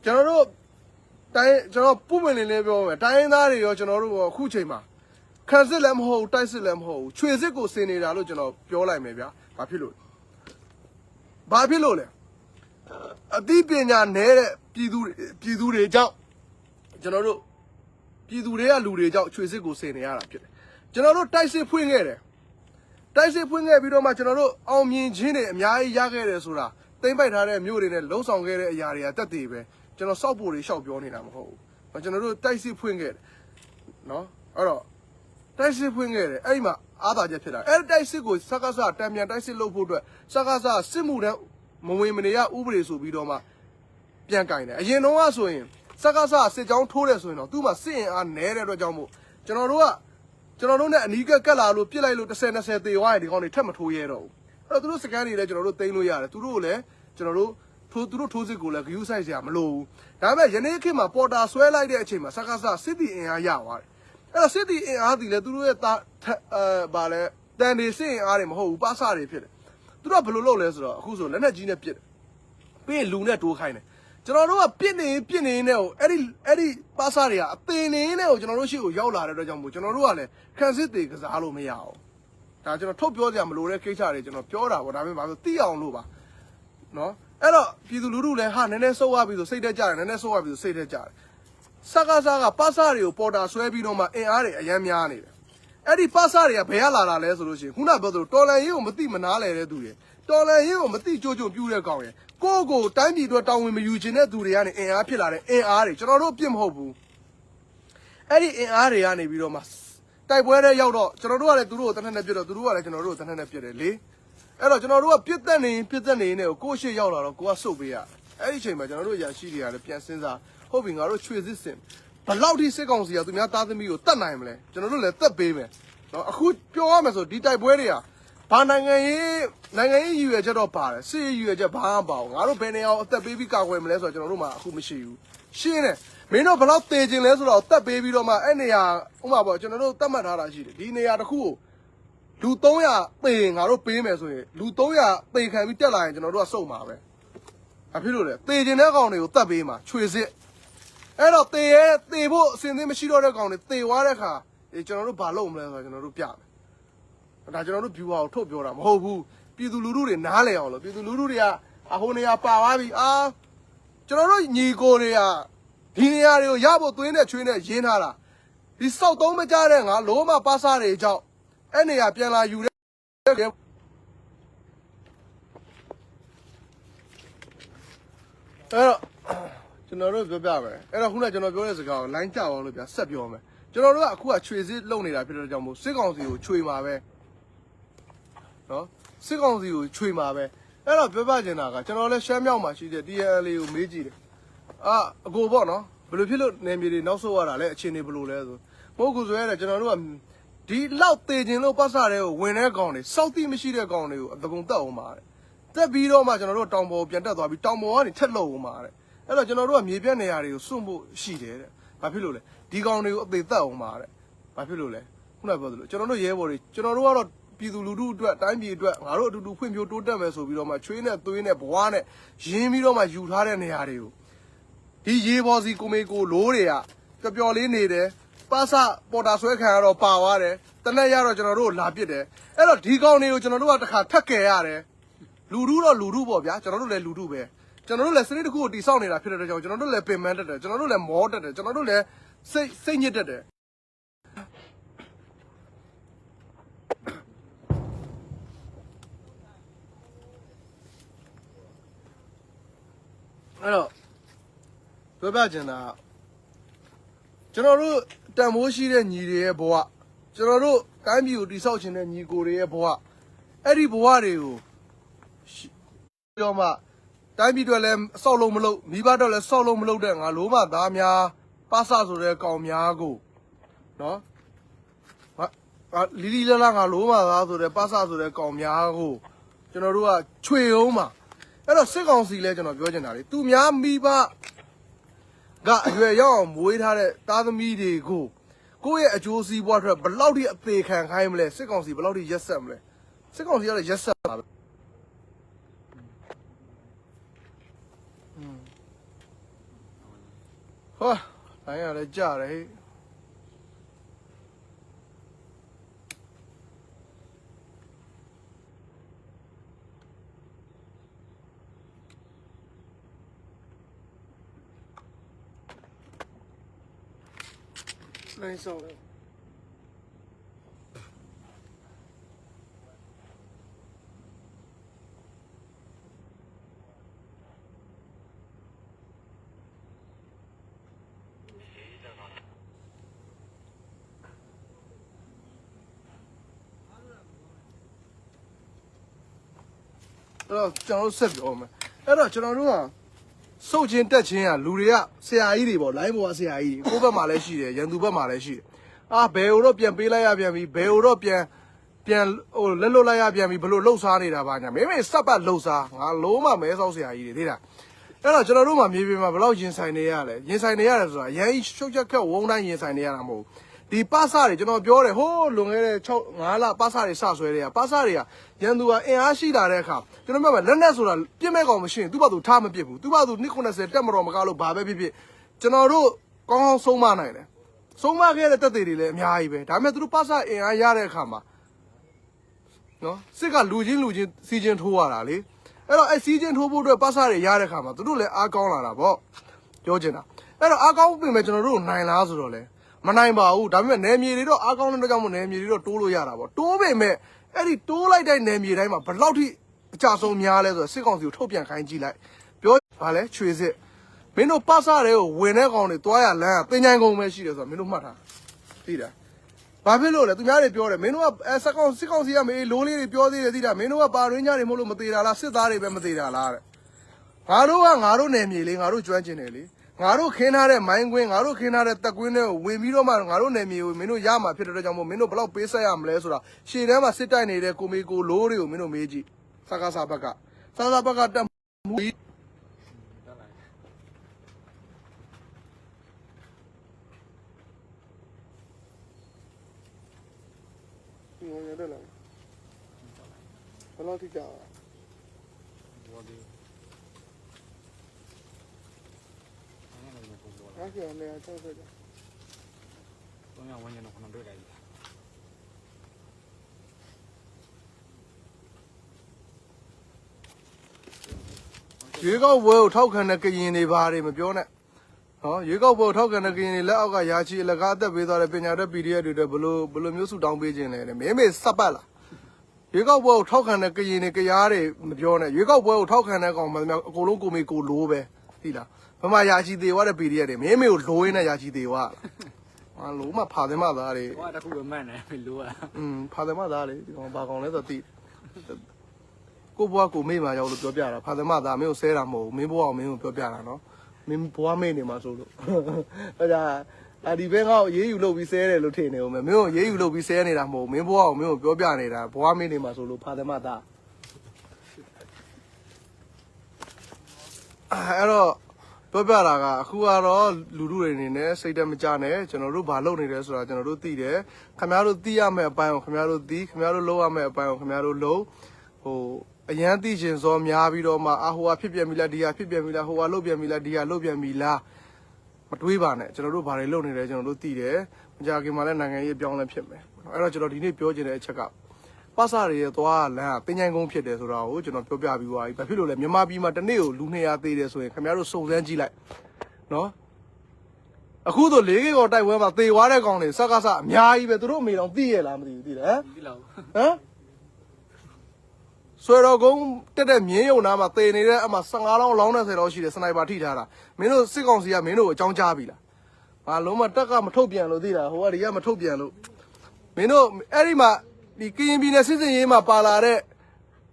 A: ကျွန်တော်ပုမလင်းလေးပြောမယ်တိုင်းရင်းသားတွေရောကျွန်တော်တို့အခုချိန်မှာခံစစ်လည်းမဟုတ်ဘူးတိုက်စစ်လည်းမဟုတ်ဘူးချွေစစ်ကိုစင်နေတာလို့ကျွန်တော်ပြောလိုက်မယ်ဗျာဘာဖြစ်လို့လဲအသိပညာနည်းတဲ့ပြည်သူတွေကြောင့်ကျွန်တော်တို့ပြည်သူတွေကလူတွေကြောင့်ချွေစစ်ကိုစင်နေရတာဖြစ်တယ်ကျွန်တော်တို့တိုက်စစ်ဖွင့်ခဲ့တယ်တိုက်စစ်ဖွင့်ခဲ့ပြီးတော့မှကျွန်တော်တို့အောင်မြင်ခြင်းတွေအများကြီးရခဲ့တယ်ဆိုတာသိမ့်ပိုက်ထားတဲ့မြို့တွေနဲ့လုံဆောင်ခဲ့တဲ့အရာတွေကတက်တည်ပဲကျွန်တော်စောက်ဖို့တွေရှောက်ပြောနေတာမဟုတ်ဘူးကျွန်တော်တို့တိုက်စစ်ဖွင့်ခဲ့တယ်နော်အဲ့တော့တိုက်စစ်ဖွင့်ခဲ့တယ်အဲ့ဒီမှာအားသာချက်ဖြစ်တာအဲ့ဒီတိုက်စစ်ကိုစကားစတံမြန်တိုက်စစ်လုပ်ဖို့အတွက်စကားစစစ်မှုတန်းမဝင်မနေရဥပဒေဆိုပြီးတော့မှပြန်ကင်တယ်အရင်တော့ကဆိုရင်စကားစစစ်ကြောင်းထိုးတယ်ဆိုရင်တော့သူ့မှာစစ်ရင်အားနည်းတဲ့အတွက်ကြောင့်မို့ကျွန်တော်တို့နဲ့အနီးကပ်လာလို့ပြစ်လိုက်လို့10-20သေသွားရင်ဒီကောင်တွေထပ်မထိုးရဲတော့ဘူးအဲ့တော့သူတို့စကန်တွေလည်းကျွန်တော်တို့သိမ်းလို့ရတယ်သူတို့ကိုလည်းကျွန်တော်တို့ထိုးစစ်ကိုလည်းဂယူးဆိုင်စရာမလိုဘူးဒါပေမဲ့ယနေ့ခေတ်မှာပေါ်တာဆွဲလိုက်တဲ့အချိန်မှာစကားစစစ်တီအင်အားရသွားတယ်အဲ့တော့စစ်တီအင်အားဒီလေသူတို့ရဲ့ဗာလဲတန်နေစစ်အင်အားတွေမဟုတ်ဘူးပါစတွေဖြစ်တယ်သူတို့ကဘယ်လိုလုပ်လဲဆိုတော့အခုဆိုလက်နက်ကြီးနဲ့ပစ်တယ်ပြီးရင်လူနဲ့တိုးခိုင်းတယ်ကျွန်တော်တို့ကပြစ်နေနဲ့ကိုအဲ့ဒီပါစတွေကအသေးနေနဲ့ကိုကျွန်တော်တို့ရှိကိုရောက်လာတဲ့အတွက်ကြောင့်မို့ကျွန်တော်တို့ကလည်းခံစစ်တွေကစားလို့မရအောင်ဒါကျွန်တော်ထုတ်ပြောကြမလို့တဲ့ကိစ္စတွေကျွန်တော်ပြောတာပေါ့ဒါပေမဲ့ဘာလို့သိအောင်လို့ပါနော်အဲ့တော့ပြည်သူလူထုလည်းဟာနည်းနည်းစိုးရပြီဆိုစိတ်တက်ကြတယ်နည်းနည်းစိုးရပြီဆိုစိတ်တက်ကြတယ်စကားကပါစတွေကိုပေါ်တာဆွဲပြီးတော့မှအင်အားတွေအများများနေတယ်အဲ့ဒီပါစတွေကဘယ်ကလာတာလဲဆိုလို့ရှိရင်ခုနပြောသလိုတော်လန်ရေးကိုမသိမနာလဲတဲ့သူတွေတော်လန်ရေးကိုမသိကြိုပြူတဲ့ကောင်ရယ်ကိုတိုင်းပြည်အတွက်တောင်းဝင်မယူခြင်းတဲ့သူတွေကနေအင်အားဖြစ်လာတဲ့အင်အားတွေကျွန်တော်တို့အပြစ်မဟုတ်ဘူးအဲ့ဒီအင်အားတွေကနေပြီးတော့မှတိုက်ပွဲတွေရောက်တော့ကျွန်တော်တို့ကလည်းသူတို့ကိုတနက်နဲ့ပြစ်တော့သူတို့ကလည်းကျွန်တော်တို့ကိုတနက်နဲ့ပြစ်တယ်လေအဲ့တော့ကျွန်တော်တို့ကပြစ်သက်နေနဲ့ကိုရှေ့ရောက်လာတော့ကိုကစုပ်ပေးရအဲ့ဒီအချိန်မှာကျွန်တော်တို့အရာရှိတွေကလည်းပြန်စဉ်းစားဟုတ်ပြီငါတို့ချွေစစ်စင်ဘလောက်ထိစစ်ကောင်စီကသူများသားသမီးကိုတတ်နိုင်မလဲကျွန်တော်တို့လည်းတက်ပေးမယ်နော်အခုပြောရမယ်ဆိုဒီတိုက်ပွဲတွေကဘာနိုင်ငံရေးရည်ရွယ်ချက်တော့ပါတယ်စစ်ရည်ရွယ်ချက်ဘာမှမပါဘူးငါတို့ဘယ်နေရာအသက်ပေးပြီးကာကွယ်မလဲဆိုတော့ကျွန်တော်တို့မှအခုမရှိဘူးရှင်းတယ်မင်းတို့ဘလောက်တေခြင်းလဲဆိုတော့တက်ပေးပြီးတော့မှအဲ့နေရာဥပမာပေါ့ကျွန်တော်တို့တတ်မှတ်ထားတာရှိတယ်ဒီနေရာတစ်ခုကိုလူ300သေငါတို့ပေးမယ်ဆိုရင်လူ300သေခံပြီးတက်လာရင်ကျွန်တော်တို့ကစုံမှာပဲအဖြစ်လို့လေသေခြင်းတဲ့ကောင်တွေကိုတက်ပေးမှာချွေစစ်အဲ့တော့သေဖို့အစင်သင်းမရှိတော့တဲ့ကောင်တွေသေသွားတဲ့ခါကျွန်တော်တို့ဘာလုပ်မလဲဆိုတော့ကျွန်တော်တို့ပြမယ်ဒါကျွန်တော်တို့ viewer ကိုထုတ်ပြောတာမဟုတ်ဘူးပြည်သူလူထုတွေနားလည်အောင်လို့ပြည်သူလူထုတွေကဟိုနေရာပါသွားပြီကျွန်တော်တို့ညီကိုတွေကဒီနေရာတွေကိုရဖို့သွင်းတဲ့ချွေးနဲ့ရင်းထားတာဒီစောက်သုံးမကြတဲ့ငါလိုမပါစားတွေကြောင့်အဲ့နေရာပြန်လာယူတဲ့အဲ့တော့ကျွန်တော်တို့ပြောပြမယ်အဲ့တော့ခုနကကျွန်တော်ပြောတဲ့စကားကို line ကြအောင်လို့ပြဆက်ပြောမယ်ကျွန်တော်တို့ကအခုကချွေစစ်လုံနေတာဖြစ်တဲ့ကြောင့်မို့စစ်ကောင်စီကိုချွေမှာပဲနော်စစ်ကောင်စီကိုချွေမှာပဲအဲ့တော့ပြောပြချင်တာကကျွန်တော်လည်းရှမ်းမြောက်မှာရှိတဲ့ TNL ကိုမေးကြည့်တယ်အကိုပေါ့နော်ဘယ်လိုဖြစ်လို့နေမြေတွေနောက်ဆုတ်ရတာလဲအခြေအနေဘယ်လိုလဲဆိုမဟုတ်ဘူးဆိုရဲကျွန်တော်တို့ကဒီလောက်သေခြင်းလို့ပတ်စားတဲ့ကိုဝင်တဲ့ကောင်တွေစောက်တိမရှိတဲ့ကောင်တွေကိုအတကုံတက်အောင်ပါတယ်တက်ပြီးတော့မှကျွန်တော်တို့တောင်ပေါ်ပြန်တက်သွားပြီးတောင်ပေါ်ကနေထက်လို့အောင်ပါတယ်အဲ့တော့ကျွန်တော်တို့ကမြေပြတ်နေရာတွေကိုစွန့်ဖို့ရှိတယ်တဲ့ဘာဖြစ်လို့လဲဒီကောင်တွေကိုအသေးသက်အောင်ပါတယ်ဘာဖြစ်လို့လဲခုနကပြောသလိုကျွန်တော်တို့ရဲဘော်တွေကျွန်တော်တို့ကတော့ပြည်သူလူထုအတွက်တိုင်းပြည်အတွက်ငါတို့အတူတူဖွံ့ဖြိုးတိုးတက်မယ်ဆိုပြီးတော့မှချွေးနဲ့သွေးနဲ့ဘွားနဲ့ရင်းပြီးတော့မှယူထားတဲ့နေရာတွေကိုဒီရေဘော်စီကိုမေကိုလိုးတွေကပျော်လေးနေတယ်ပါစပေါ်တာဆွဲခံရတော့ပါသွားတယ်တနက်ရတော့ကျွန်တော်တို့လာပစ်တယ်အဲ့တော့ဒီကောင်တွေကိုကျွန်တော်တို့ကတစ်ခါထက်ကယ်ရတယ်လူထုတော့လူထုပေါ့ဗျာကျွန်တော်တို့လည်းလူထုပဲကျွန်တော်တို့လည်းစနစ်တစ်ခုကိုတိဆောက်နေတာဖြစ်တဲ့အတွက်ကြောင့်ကျွန်တော်တို့လည်းပင်ပန်းတက်တယ်ကျွန်တော်တို့လည်းမောတက်တယ်ကျွန်တော်တို့လည်းစိတ်ညစ်တက်တယ်အဲ့တော့ပြောပြချင်တာကျွန်တော်တို့တန်ဖိုးရှိတဲ့ညီတွေရဲ့ဘဝကျွန်တော်တို့တိုင်းပြည်ကိုတိဆောက်ခြင်းတဲ့ညီကိုတွေရဲ့ဘဝအဲ့ဒီဘဝတွေကိုတော့မှတိုင်းပြည်တွေလည်းဆောက်လို့မလုပ်မိဘတွေလည်းဆောက်လို့မလုပ်တဲ့ငါလိုမသားများပါစဆိုတဲ့ကောင်များကိုနော်လီလီလာလာငါလိုမသားဆိုတဲ့ပါစဆိုတဲ့ကောင်များကိုကျွန်တော်တို့ကချွေအောင်မှာအဲ့တော့စစ်ကောင်စီလဲကျွန်တော်ပြောချင်တာလေသူများမိဘ ကအရွယ်ရောက်အောင်မွေးထားတဲ့သားသမီးတွေကိုကိုယ့်ရဲ့အကျိုးစီးပွားအတွက်ဘယ်လောက်ထိအသေးခံခိုင်းမလဲစစ်ကောင်စီဘယ်လောက်ထိရက်ဆက်မလဲစစ်ကောင်စီကတော့ရက်ဆက်ပါပဲဟောတိုင်းရလဲကြားတယ်ဟဲ့နိုင်ဆောင်တယ်အဲ့တော့ကျွန်တော်တို့ဆက်ပြောမယ်အဲ့တော့ကျွန်တော်တို့ကစုတ်ချင်းတက်ချင်းကလူတွေကဆရာကြီးတွေပေါ့လိုင်းဘောကဆရာကြီးတွေကိုယ့်ဘက်မှာလည်းရှိတယ်ရန်သူဘက်မှာလည်းရှိတယ်ဘယ်ဟိုတော့ပြန်ပေးလိုက်ရပြန်ပြီဘယ်ဟိုတော့ပြန်ဟိုလက်လွတ်လိုက်ရပြန်ပြီဘလို့လှုပ်ရှားနေတာပါညာမင်းစပ်ပတ်လှုပ်ရှားငါလုံးမမဲဆောက်ဆရာကြီးတွေသိလားအဲ့တော့ကျွန်တော်တို့မှာမြေပြင်မှာဘယ်လောက်ရင်ဆိုင်နေရလဲရင်ဆိုင်နေရတယ်ဆိုတာအရင်ရှုပ်ချက်ခက်ဝုန်းတိုင်းရင်ဆိုင်နေရတာမဟုတ်ဒီပါစတွေကျွန်တော်ပြောတယ်ဟိုးလွန်ခဲ့တဲ့5လပါစတွေစဆွဲတွေကပါစတွေကရန်သူကအင်အားရှိလာတဲ့အခါကျွန်တော်ပြောမယ်လက်နဲ့ဆိုတာပြစ်မဲ့ကောင်မရှိရင်သူ့ဘာသူထားမပစ်ဘူးသူ့ဘာသူ290တက်မတော်မကားလို့ဘာပဲဖြစ်ဖြစ်ကျွန်တော်တို့ကောင်းကောင်းဆုံးမနိုင်တယ်ဆုံးမခဲ့တဲ့တက်တွေလည်းအများကြီးပဲဒါပေမဲ့သူတို့ပါစအင်အားရတဲ့အခါမှာနော်စစ်ကလူချင်းစီချင်းထိုးရတာလေအဲ့တော့စီချင်းထိုးဖို့အတွက်ပါစတွေရတဲ့အခါမှာသူတို့လည်းအားကောင်းလာတာပေါ့ပြောချင်တာအဲ့တော့အားကောင်းပြင်မဲ့ကျွန်တော်တို့နိုင်လားဆိုတော့လေမနိုင်ပါဘူးဒါပေမဲ့နယ်မြေတွေတော့အားကောင်းတဲ့ကြောင့်မို့နယ်မြေတွေတော့တိုးလို့ရတာပေါ့တိုးပေမဲ့အဲ့ဒီတိုးလိုက်တဲ့နယ်မြေတိုင်းမှာဘယ်လောက်ထိအကြဆုံးများလဲဆိုတော့စစ်ကောင်စီကိုထုတ်ပြန်ခိုင်းကြည့်လိုက်ပြောပါလဲချွေစစ်မင်းတို့ပါစတွေကိုဝင်တဲ့ကောင်တွေတွားရလမ်းကတင်ချိုင်ကုန်ပဲရှိတယ်ဆိုတော့မင်းတို့မှတ်ထားသိတာဘာဖြစ်လို့လဲသူများတွေပြောတယ်မင်းတို့ကစစ်ကောင်စီကမေးလိုးလေးတွေပြောသေးတယ်သိတာမင်းတို့ကပါရင်းညာတွေမဟုတ်လို့မသေးတာလားစစ်သားတွေပဲမသေးတာလားတဲ့ငါတို့နယ်မြေလေးငါတို့ကျွမ်းကျင်တယ်လေငါတို့ခင်းထားတဲ့မိုင်းကွင်းငါတို့ခင်းထားတဲ့တက်ကွင်းတွေကိုဝင်ပြီးတော့မှငါတို့နယ်မြေကိုမင်းတို့ရမှာဖြစ်တဲ့ကြောင့်မို့မင်းတို့ဘယ်လောက်ပေးဆက်ရမလဲဆိုတာရှေ့တန်းမှာစစ်တိုက်နေတဲ့ကိုမေကိုလိုးတွေကိုမင်းတို့မေးကြည့်စကားစာဘက်ကတက်မှုဒီဝင်ရတယ်လားဘယ်လောက်ထိကြာအဲ့ဒီအနေအထားဆိုတော့
B: ဝန်ရံတော့ခဏတွေ့လိုက်
A: ရွေးကောက်ပွဲကိုထောက်ခံတဲ့ကရင်တွေဘာတွေမပြောနဲ့နော်ရွေးကောက်ပွဲကိုထောက်ခံတဲ့ကရင်တွေလက်အောက်ကရာချီအလကားအသက်ပေးသွားတဲ့ပညာတတ် PDF တွေဘလို့မျိုးစုတောင်းပေးခြင်းလဲမင်းမေစပ်ပတ်လားရွေးကောက်ပွဲကိုထောက်ခံတဲ့ကရင်တွေကြားတွေမပြောနဲ့ရွေးကောက်ပွဲကိုထောက်ခံတဲ့ကောင်မှအကုန်လုံးကိုမေကိုလိုးပဲသိလားဘမရာချီသေးသွားတဲ့ PDF တွေမင်းမေကိုလိုးရင်းနဲ့ရာချီသေးသွားဟာလိုးမှဖာတယ်မှသားတွေ
B: ဟိုကတခုပဲမှန်တယ်လိုးอ่ะ
A: ဖာတယ်မှသားလေဒီကောင်ဘာကောင်လဲဆိုတော့သိကိုဘွားကိုမေ့မှာရောက်လို့ပြောပြတာဖာသမသားမင်းကိုဆဲတာမဟုတ်ဘူးမင်းဘွားကိုမင်းကိုပြောပြတာနော်မင်းဘွားမေ့နေမှာဆိုလို့အဲ့ဒါဒီဘဲငါ့ကိုရေးယူလုပ်ပြီးဆဲတယ်လို့ထင်နေဦးမယ်မင်းကိုရေးယူလုပ်ပြီးဆဲနေတာမဟုတ်ဘူးမင်းဘွားကိုမင်းကိုပြောပြနေတာဘွားမေ့နေမှာဆိုလို့ဖာသမသားအဲ့တော့ပြောပြတာကအခုကတော့လူလူတွေအနေနဲ့စိတ်တက်မကြနဲ့ကျွန်တော်တို့ဘာလုပ်နေလဲဆိုတာကျွန်တော်တို့သိတယ်ခင်ဗျားတို့သိရမယ့်အပိုင်းကိုခင်ဗျားတို့သိခင်ဗျားတို့လုပ်ရမယ့်အပိုင်းကိုခင်ဗျားတို့လုပ်ဟိုအရန်သိရှင်စောများပြီးတော့မှဟိုဟာဖြစ်ပြန်ပြီလားဒီဟာဖြစ်ပြန်ပြီလားဟိုဟာလုပ်ပြန်ပြီလားဒီဟာလုပ်ပြန်ပြီလားမတွေးပါနဲ့ကျွန်တော်တို့ဘာတွေလုပ်နေလဲကျွန်တော်တို့သိတယ်မကြခင်မှာလည်းနိုင်ငံရေးပြောင်းလဲဖြစ်မယ်အဲ့တော့ကျွန်တော်ဒီနေ့ပြောချင်တဲ့အချက်ကပါစတွေရဲ့သွားလမ်းကတင်ချိုင်ကုန်းဖြစ်တယ်ဆိုတာကိုကျွန်တော်ပြောပြပြီးသွားပြီဘာဖြစ်လို့လဲမြန်မာပြည်မှာတနေ့ကိုလူ200သေးတယ်ဆိုရင်ခင်ဗျားတို့စုံစမ်းကြည့်လိုက်နော်အခုဆို4ခေတ်ကောတိုက်ပွဲမှာသေသွားတဲ့ကောင်တွေစကားစအများကြီးပဲသူတို့အမေတော်သိရလားမသိဘူးသိတယ်
B: သိလား
A: ဟမ်ဆွေတော်ကုန်းတက်တဲ့မြင်းယုံနာမှာသေနေတဲ့အမှ15လောင်းလောင်း30လောက်ရှိတယ်စနိုက်ပါထိထားတာမင်းတို့စစ်ကောင်စီကမင်းတို့ကိုအကြောင်းကြားပြီလားငါလုံးမတက်ကမထုတ်ပြန်လို့သိတာဟိုကဒီကမထုတ်ပြန်လို့မင်းတို့အဲ့ဒီမှာဒီကရင်ပြည်နယ်စစ်စင်ရေးမှာပါလာတဲ့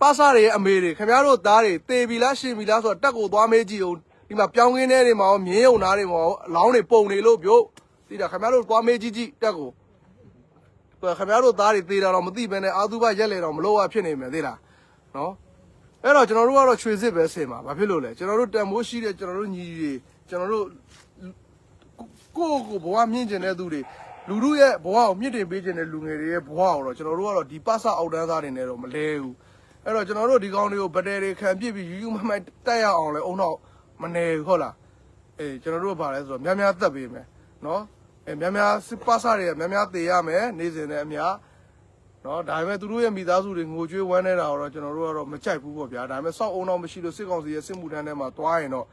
A: ပါစတွေရဲ့အမေတွေခင်ဗျားတို့သားတွေသေပြီလားရှင်ပြီလားဆိုတော့တက်ကိုသွားမေးကြည့်အောင်ဒီမှာပြောင်းခင်းထဲတွေမှာမြင်းယုံနာတွေမှာအလောင်းတွေပုံနေလို့ပြောသိတာခင်ဗျားတို့သွားမေးကြည့်တက်ကိုခင်ဗျားတို့သားတွေသေတာတော့မသိဘဲနဲ့အာသူဘရက်လေတော့မလို့ရဖြစ်နေမယ်သိလားနော်အဲ့တော့ကျွန်တော်တို့ကတော့ချွေစစ်ပဲဆင်ပါဘာဖြစ်လို့လဲကျွန်တော်တို့တန်မိုးရှိတဲ့ကျွန်တော်တို့ညီတွေကျွန်တော်တို့ ကိုဘဝမြင့်ကျင်တဲ့သူတွေလူတို့ရဲ့ဘဝကိုမြင့်တင်ပေးခြင်းတဲ့လူငယ်တွေရဲ့ဘဝကိုတော့ကျွန်တော်တို့ကတော့ဒီပါစအောက်တန်းသားတွေနဲ့တော့မလဲဘူးအဲ့တော့ကျွန်တော်တို့ဒီကောင်တွေကိုဗတ်တယ်တွေခံပြစ်ပြီးယူမမိုက်တက်ရအောင်လဲအုံတော့မနေဟုတ်လားအေးကျွန်တော်တို့ကပါလဲဆိုတော့များများသက်ပေးမယ်နော်အေးများများပါစတွေကများများသေရမယ်နေစဉ်နဲ့အများနော်ဒါပေမဲ့သူတို့ရဲ့မိသားစုတွေငိုကြွေးဝမ်းနေတာတော့ကျွန်တော်တို့ကတော့မကြိုက်ဘူးပေါ့ဗျာဒါပေမဲ့စောက်အုံတော့မရှိလို့စစ်ကောင်စီရဲ့စစ်မှုထမ်းထဲမှာတွားရင်တော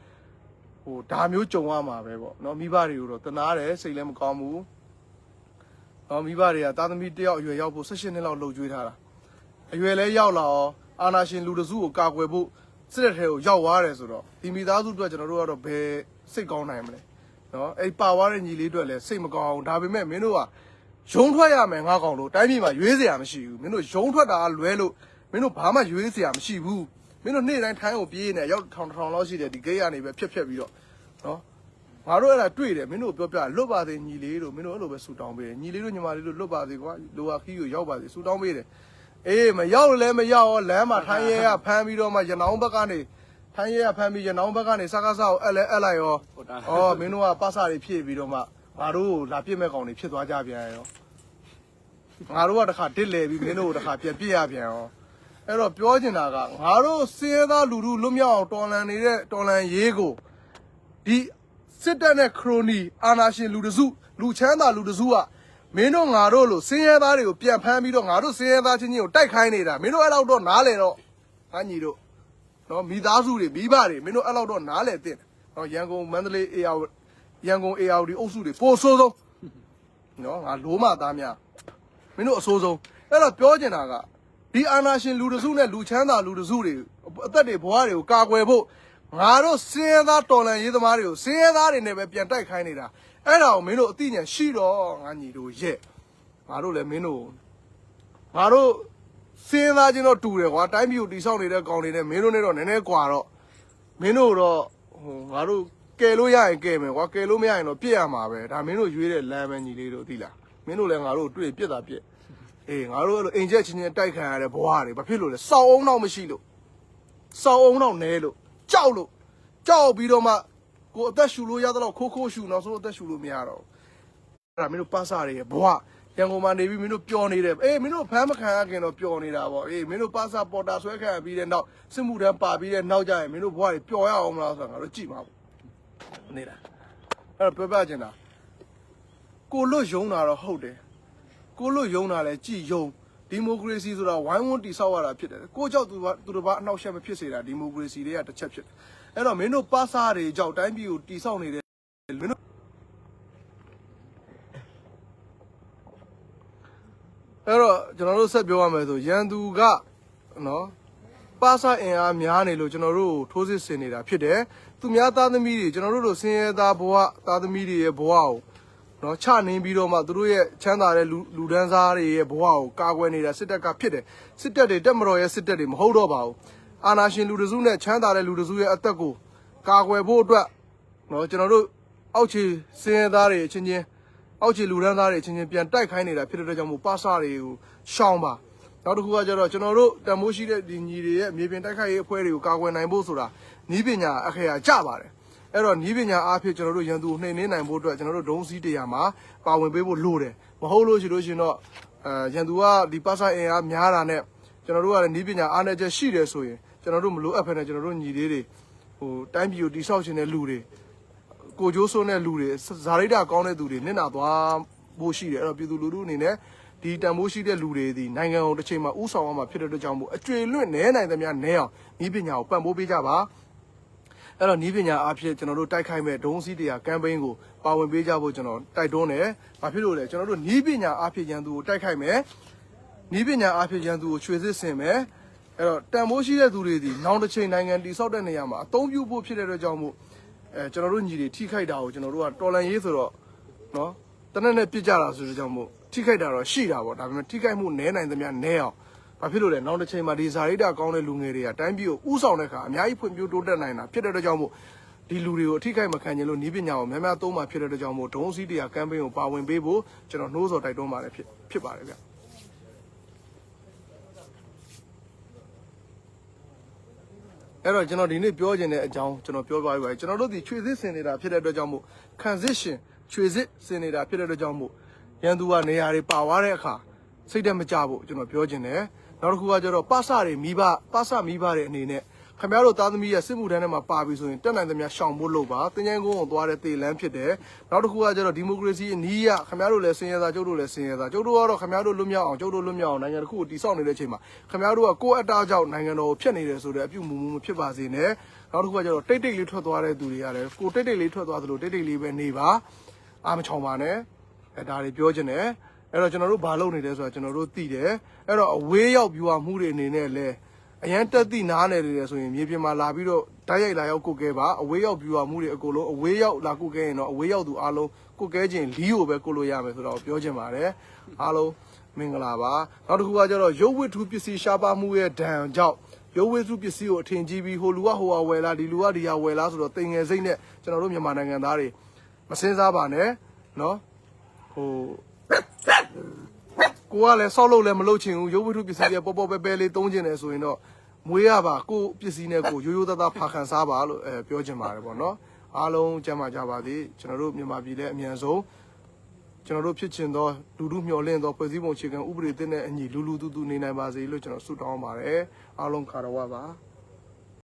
A: ့ဟိုဒါမျိုးကြုံရမှာပဲပေါ့နော်မိဘတွေကိုတော့တနာတယ်စိတ်လည်းမကောင်းဘူးနော်မိဘတွေကသားသမီးတယောက်အရွယ်ရောက်ဖို့16နှစ်လောက်လှုပ်ကြွေးထားတာအရွယ်လည်းရောက်လာအောင်အာနာရှင်လူတစုကိုကာကွယ်ဖို့စစ်တပ်ထဲကိုရောက်သွားတယ်ဆိုတော့ဒီမိသားစုအတွက်ကျွန်တော်တို့ကတော့ဘယ်စိတ်ကောင်းနိုင်မလဲနော်အဲ့ပါသွားတဲ့ညီလေးအတွက်လည်းစိတ်မကောင်းအောင်ဒါပေမဲ့မင်းတို့ကရုံထွက်ရမယ်ငါကောင်တို့တိုင်းပြည်မှာရွေးစရာမရှိဘူးမင်းတို့ရုံထွက်တာလွဲလို့မင်းတို့ဘာမှရွေးစရာမရှိဘူးမင်းတို့နေ့တိုင်းထိုင်းကိုပြေးနေရောက်ထောင်လောက်ရှိတယ်ဒီဂိတ်ကနေပဲဖြတ်ပြီးတော့နော်ငါတို့အဲ့ဒါတွေ့တယ်မင်းတို့ပြောပြလွတ်ပါစေညီလေးတို့မင်းတို့အဲ့လိုပဲဆူတောင်းပေးတယ်ညီလေးတို့ညီမလေးတို့လွတ်ပါစေကွာလိုဟာခီးကိုရောက်ပါစေဆူတောင်းပေးတယ်အေးမရောက်လည်းမရောက်ရောလမ်းမှာထိုင်းရဲကဖမ်းပြီးတော့မှရနောင်းဘက်ကနေထိုင်းရဲကဖမ်းပြီးရနောင်းဘက်ကနေစကားစားကိုအဲ့လိုက်ရောဩမင်းတို့ကပါစာတွေဖြည့်ပြီးတော့မှငါတို့လာပြစ်မဲ့ကောင်တွေဖြစ်သွားကြပြန်ရောငါတို့ကတခါတစ်လဲပြီးမင်းတို့ကတခါပြက်ပြစ်ရပြန်ရောအဲ့တော့ပြောချင်တာကငါတို့စင်းရဲသားလူလူလွတ်မြောက်အောင်တော်လန်နေတဲ့တော်လန်ရေးကိုဒီစစ်တပ်နဲ့ခရိုနီအာနာရှင်လူတစုလူချမ်းသာလူတစုကမင်းတို့ငါတို့လို့စင်းရဲသားတွေကိုပြန်ဖမ်းပြီးတော့ငါတို့စင်းရဲသားချင်းချင်းကိုတိုက်ခိုင်းနေတာမင်းတို့အဲ့လောက်တော့နားလေတော့ငါညီတို့နော်မိသားစုတွေမိဘတွေမင်းတို့အဲ့လောက်တော့နားလေတဲ့နော်ရန်ကုန်မန္တလေးအေယာရန်ကုန်အေယာဒီအုပ်စုတွေပိုဆိုးဆုံးနော်ငါလိုမသားများမင်းတို့အဆိုးဆုံးအဲ့တော့ပြောချင်တာကဒီအာနာရှင်လူတစုနဲ့လူချမ်းသာလူတစုတွေအသက်တွေဘဝတွေကိုကာကွယ်ဖို့ငါတို့စင်းရဲသားတော်လန်ရေးသမားတွေကိုစင်းရဲသားတွေနဲ့ပဲပြန်တိုက်ခိုင်းနေတာအဲ့ဒါကိုမင်းတို့အသိဉာဏ်ရှိတော့ငါညီတို့ရဲ့ငါတို့လည်းမင်းတို့ငါတို့စင်းရဲသားချင်းတော့တူတယ်ကွာတိုင်းပြည်ကိုတိဆောက်နေတဲ့ကောင်တွေနဲ့မင်းတို့နဲ့တော့နည်းနည်းကွာတော့မင်းတို့တော့ဟိုငါတို့ကယ်လို့ရရင်ကယ်မယ်ကွာကယ်လို့မရရင်တော့ပြစ်ရမှာပဲဒါမင်းတို့ရွေးတဲ့လမ်းပဲညီလေးတို့သိလားမင်းတို့လည်းငါတို့တွေ့ပြစ်တာပြစ်အေးငါတို့အဲ့လိုအိမ်ချက်ချင်းချင်းတိုက်ခံရတဲ့ဘဝတွေဘာဖြစ်လို့လဲစောက်အောင်တော့မရှိလို့စောက်အောင်တော့နဲလို့ကြောက်ပြီးတော့မှကိုအသက်ရှူလို့ရတော့ခိုးရှူနောက်ဆုံးအသက်ရှူလို့မရတော့အဲ့ဒါမင်းတို့ပါစာတွေရဲ့ဘဝရန်ကုန်မှာနေပြီးမင်းတို့ပျော်နေတယ်အေးမင်းတို့ဖမ်းမခံရခင်တော့ပျော်နေတာပေါ့အေးမင်းတို့ပါစာပေါ်တာဆွဲခံရပြီးတဲ့နောက်စစ်မှုထမ်းပါပြီးတဲ့နောက်ကျရင်မင်းတို့ဘဝတွေပျော်ရအောင်မလားဆိုတာငါတို့ကြည့်ပါဘူးနေတာအဲ့တော့ပြောပြချင်တာကိုလွတ်ယုံတာတော့ဟုတ်တယ်ကိုလွတ်ယုံတာလဲကြည်ယုံဒီမိုကရေစီဆိုတာဝိုင်းဝန်းတိဆောက်ရတာဖြစ်တယ်ကိုကြောက်သူတစ်ပါးအနှောက်အယှက်မဖြစ်စေတာဒီမိုကရေစီတွေကတစ်ချက်ဖြစ်တယ်အဲ့တော့မင်းတို့ပါစာတွေကြောက်တိုင်းပြည်ကိုတိဆောက်နေတဲ့မင်းတို့အဲ့တော့ကျွန်တော်တို့ဆက်ပြောရမယ်ဆိုရန်သူကနော်ပါစာအင်အားများနေလို့ကျွန်တော်တို့ထိုးစစ်ဆင်နေတာဖြစ်တယ်သူများသားသမီးတွေကျွန်တော်တို့လိုဆင်းရဲသားဘဝသားသမီးတွေရဲ့ဘဝကိုနော်ချနေပြီးတော့မှသူတို့ရဲ့ချမ်းသာတဲ့လူဒန်းစားတွေရဲ့ဘဝကိုကာကွယ်နေတာစစ်တပ်ကဖြစ်တယ်စစ်တပ်တွေတက်မတော်ရဲ့စစ်တပ်တွေမဟုတ်တော့ပါဘူးအာနာရှင်လူတစုနဲ့ချမ်းသာတဲ့လူတစုရဲ့အသက်ကိုကာကွယ်ဖို့အတွက်နော်ကျွန်တော်တို့အောက်ခြေစင်းရဲသားတွေအချင်းချင်းအောက်ခြေလူဒန်းသားတွေအချင်းချင်းပြန်တိုက်ခိုင်းနေတာဖြစ်တဲ့အတွက်ကြောင့်မို့ပါစာတွေကိုရှောင်ပါနောက်တစ်ခုကကျတော့ကျွန်တော်တို့တမိုးရှိတဲ့ဒီညီတွေရဲ့မြေပြင်တိုက်ခိုက်ရေးအဖွဲ့တွေကိုကာကွယ်နိုင်ဖို့ဆိုတာနီးပညာအခရာကြပါတယ်အဲ့တော့နီးပညာအားဖြင့်ကျွန်တော်တို့ရန်သူနှိမ်နှင်းနိုင်ဖို့အတွက်ကျွန်တော်တို့ဒုံးစည်းတရားမှာပါဝင်ပေးဖို့လိုတယ်မဟုတ်လို့ရှိရင်တော့ရန်သူကဒီပါစာအင်အားများတာနဲ့ကျွန်တော်တို့ကလည်းနီးပညာအားနည်းချက်ရှိတယ်ဆိုရင်ကျွန်တော်တို့မလိုအပ်ဖ ೇನೆ ကျွန်တော်တို့ညီလေးတွေဟိုတိုင်းပြည်ကိုတိဆောက်ခြင်းတဲ့လူတွေကိုကျိုးစွန်းတဲ့လူတွေဇာရိတကောင်းတဲ့သူတွေနစ်နာသွားဖို့ရှိတယ်အဲ့တော့ပြည်သူလူထုအနေနဲ့ဒီတန်ဖိုးရှိတဲ့လူတွေဒီနိုင်ငံကိုတစ်ချိန်မှာဥဆောင်အောင်မှာဖြစ်တဲ့အတွက်ကြောင့်မို့အကျွေလွင့်နဲနိုင်သမျှနဲအောင်ဤပညာကိုပံ့ပိုးပေးကြပါအဲ့တော့ဤပညာအားဖြင့်ကျွန်တော်တို့တိုက်ခိုက်မဲ့ဒုံးစည်းတရားကမ်ပိန်းကိုပါဝင်ပေးကြဖို့ကျွန်တော်တိုက်တွန်းတယ်။ဘာဖြစ်လို့လဲကျွန်တော်တို့ဤပညာအားဖြင့်ရန်သူကိုတိုက်ခိုက်မယ်။ဤပညာအားဖြင့်ရန်သူကိုချွေစစ်ဆင်မယ်။အဲ့တော့တန်ဖိုးရှိတဲ့သူတွေဒီနောက်တစ်ချိန်နိုင်ငံတည်ဆောက်တဲ့နေရာမှာအသုံးပြုဖို့ဖြစ်တဲ့အတွက်ကြောင့်မို့ကျွန်တော်တို့ညီတွေထိခိုက်တာကိုကျွန်တော်တို့ကတော်လန်ရေးဆိုတော့နော်တနက်နဲ့ပြစ်ကြတာဆိုတဲ့ကြောင့်မို့ထိခိုက်တာတော့ရှိတာပေါ့ဒါပေမဲ့ထိခိုက်မှုနည်းနိုင်သမျှနည်းအောင်ဘာဖြစ်လို့လဲနောက်တစ်ချိန်မှာဒီဇာရိတာကောင်းတဲ့လူငယ်တွေကတိုင်းပြည်ကိုဥဆောင်တဲ့အခါအများကြီးဖွံ့ဖြိုးတိုးတက်နိုင်တာဖြစ်တဲ့အတွက်ကြောင့်မို့ဒီလူတွေကိုအထိခိုက်မခံချင်လို့ဤပညာကိုများများသုံးမှဖြစ်တဲ့အတွက်ကြောင့်မို့ဒုံးစည်းတရားကမ်ပိန်းကိုပါဝင်ပေးဖို့ကျွန်တော်နှိုးဆော်တိုက်တွန်းပါတယ်ဖြစ်ပါတယ်ဗျအဲ့တော့ကျွန်တော်ဒီနေ့ပြောချင်တဲ့အကြောင်းကျွန်တော်ပြောပါပြီကျွန်တော်တို့ဒီချွေစစ်ဆင်နေတာဖြစ်တဲ့အတွက်ကြောင့်မို့ transition ရွှေစစ်စင်နေတာဖြစ်တဲ့အတွက်ကြောင့်မို့ရန်သူကနေရာတွေပါသွားတဲ့အခါစိတ်တက်မကြဖို့ကျွန်တော်ပြောချင်တယ်နောက်တစ်ခုကကျတော့ပစတွေမိဘတွေအနေနဲ့ခင်ဗျားတို့သားသမီးရဲ့စစ်မှုထမ်းထဲမှာပါပြီဆိုရင်တက်နိုင်သမျှရှောင်ဖို့လုပ်ပါတင်ချိုင်းကုန်းကိုသွားတဲ့တေလန်းဖြစ်တယ်နောက်တစ်ခုကကျတော့ဒီမိုကရေစီအနည်းရခင်ဗျားတို့လည်းဆင်းရဲသားကျုပ်တို့လည်းဆင်းရဲသားကျုပ်တို့ကတော့ခင်ဗျားတို့လွတ်မြောက်အောင်ကျုပ်တို့လွတ်မြောက်အောင်နိုင်ငံတစ်ခုကိုတည်ဆောက်နေတဲ့အချိန်မှာခင်ဗျားတို့ကကိုယ့်အတားကြောင့်နိုင်ငံတော်ကိုဖျက်နေတယ်ဆိုတဲ့အပြုမူမဖြစ်ပါစေနဲ့နောက်တစ်ခုကကျတော့တိတ်လေးထွက်သွားတဲ့သူတွေရတယ်ကိုတိတ်လေးထွက်သွားသလိုတိတ်လေးပဲနေပါအားမချောင်ပါနဲ့ဒါတွေပြောချင်တယ်အဲ့တော့ကျွန်တော်တို့ဘာလုပ်နေလဲဆိုတာကျွန်တော်တို့သိတယ်အဲ့တော့အဝေးရောက်ပြူမှုတွေအနေနဲ့လည်းအရန်တက်သည့်နားနယ်တွေဆိုရင်မြေပြင်မှာလာပြီးတော့တိုက်ရိုက်လာရောက်ကုတ်ကဲပါအဝေးရောက်ပြူမှုတွေအကုန်လုံးအဝေးရောက်လာကုတ်ကဲရင်တော့အဝေးရောက်သူအားလုံးကုတ်ကဲခြင်းလီးကိုပဲကုတ်လို့ရမယ်ဆိုတော့ပြောချင်ပါတယ်အားလုံးမင်္ဂလာပါနောက်တစ်ခုကကျတော့ရုပ်ဝတ္ထုပစ္စည်းရှားပါမှုရဲ့ဒဏ်ကြောင့်ရုပ်ဝတ္ထုပစ္စည်းကိုအထင်ကြီးပြီးဟိုလူကဟိုဟာဝယ်လာဒီလူကဒီဟာဝယ်လာဆိုတော့တင်ငယ်စိတ်နဲ့ကျွန်တော်တို့မြန်မာနိုင်ငံသားတွေမစင်စားပါနဲ့နော်ဟိုကိုကလည်းဆောက်လို့လည်းမလုပ်ချင်ဘူးရုပ်ဝတ္ထုပစ္စည်းတွေပေါ်ပေါ်ပဲပဲလေးသုံးချင်တယ်ဆိုရင်တော့မွေးရပါကိုပစ္စည်းနဲ့ကိုရိုးရိုးသားသားဖာခံစားပါလို့ပြောချင်ပါတယ်ပေါ့နော်အားလုံးကျမ်းမာကြပါသည်ကျွန်တော်တို့မြန်မာပြည်လည်းအမြန်ဆုံးကျွန်တော်တို့ဖြစ်ချင်သောလူလူမျှော်လင့်သောဖွဲ့စည်းပုံအခြေခံဥပဒေသစ်နဲ့အညီလူလူတူတူနေနိုင်ပါစေလို့ကျွန်တော်ဆုတောင်းပါတယ်အားလုံးခါတော်ဝပါ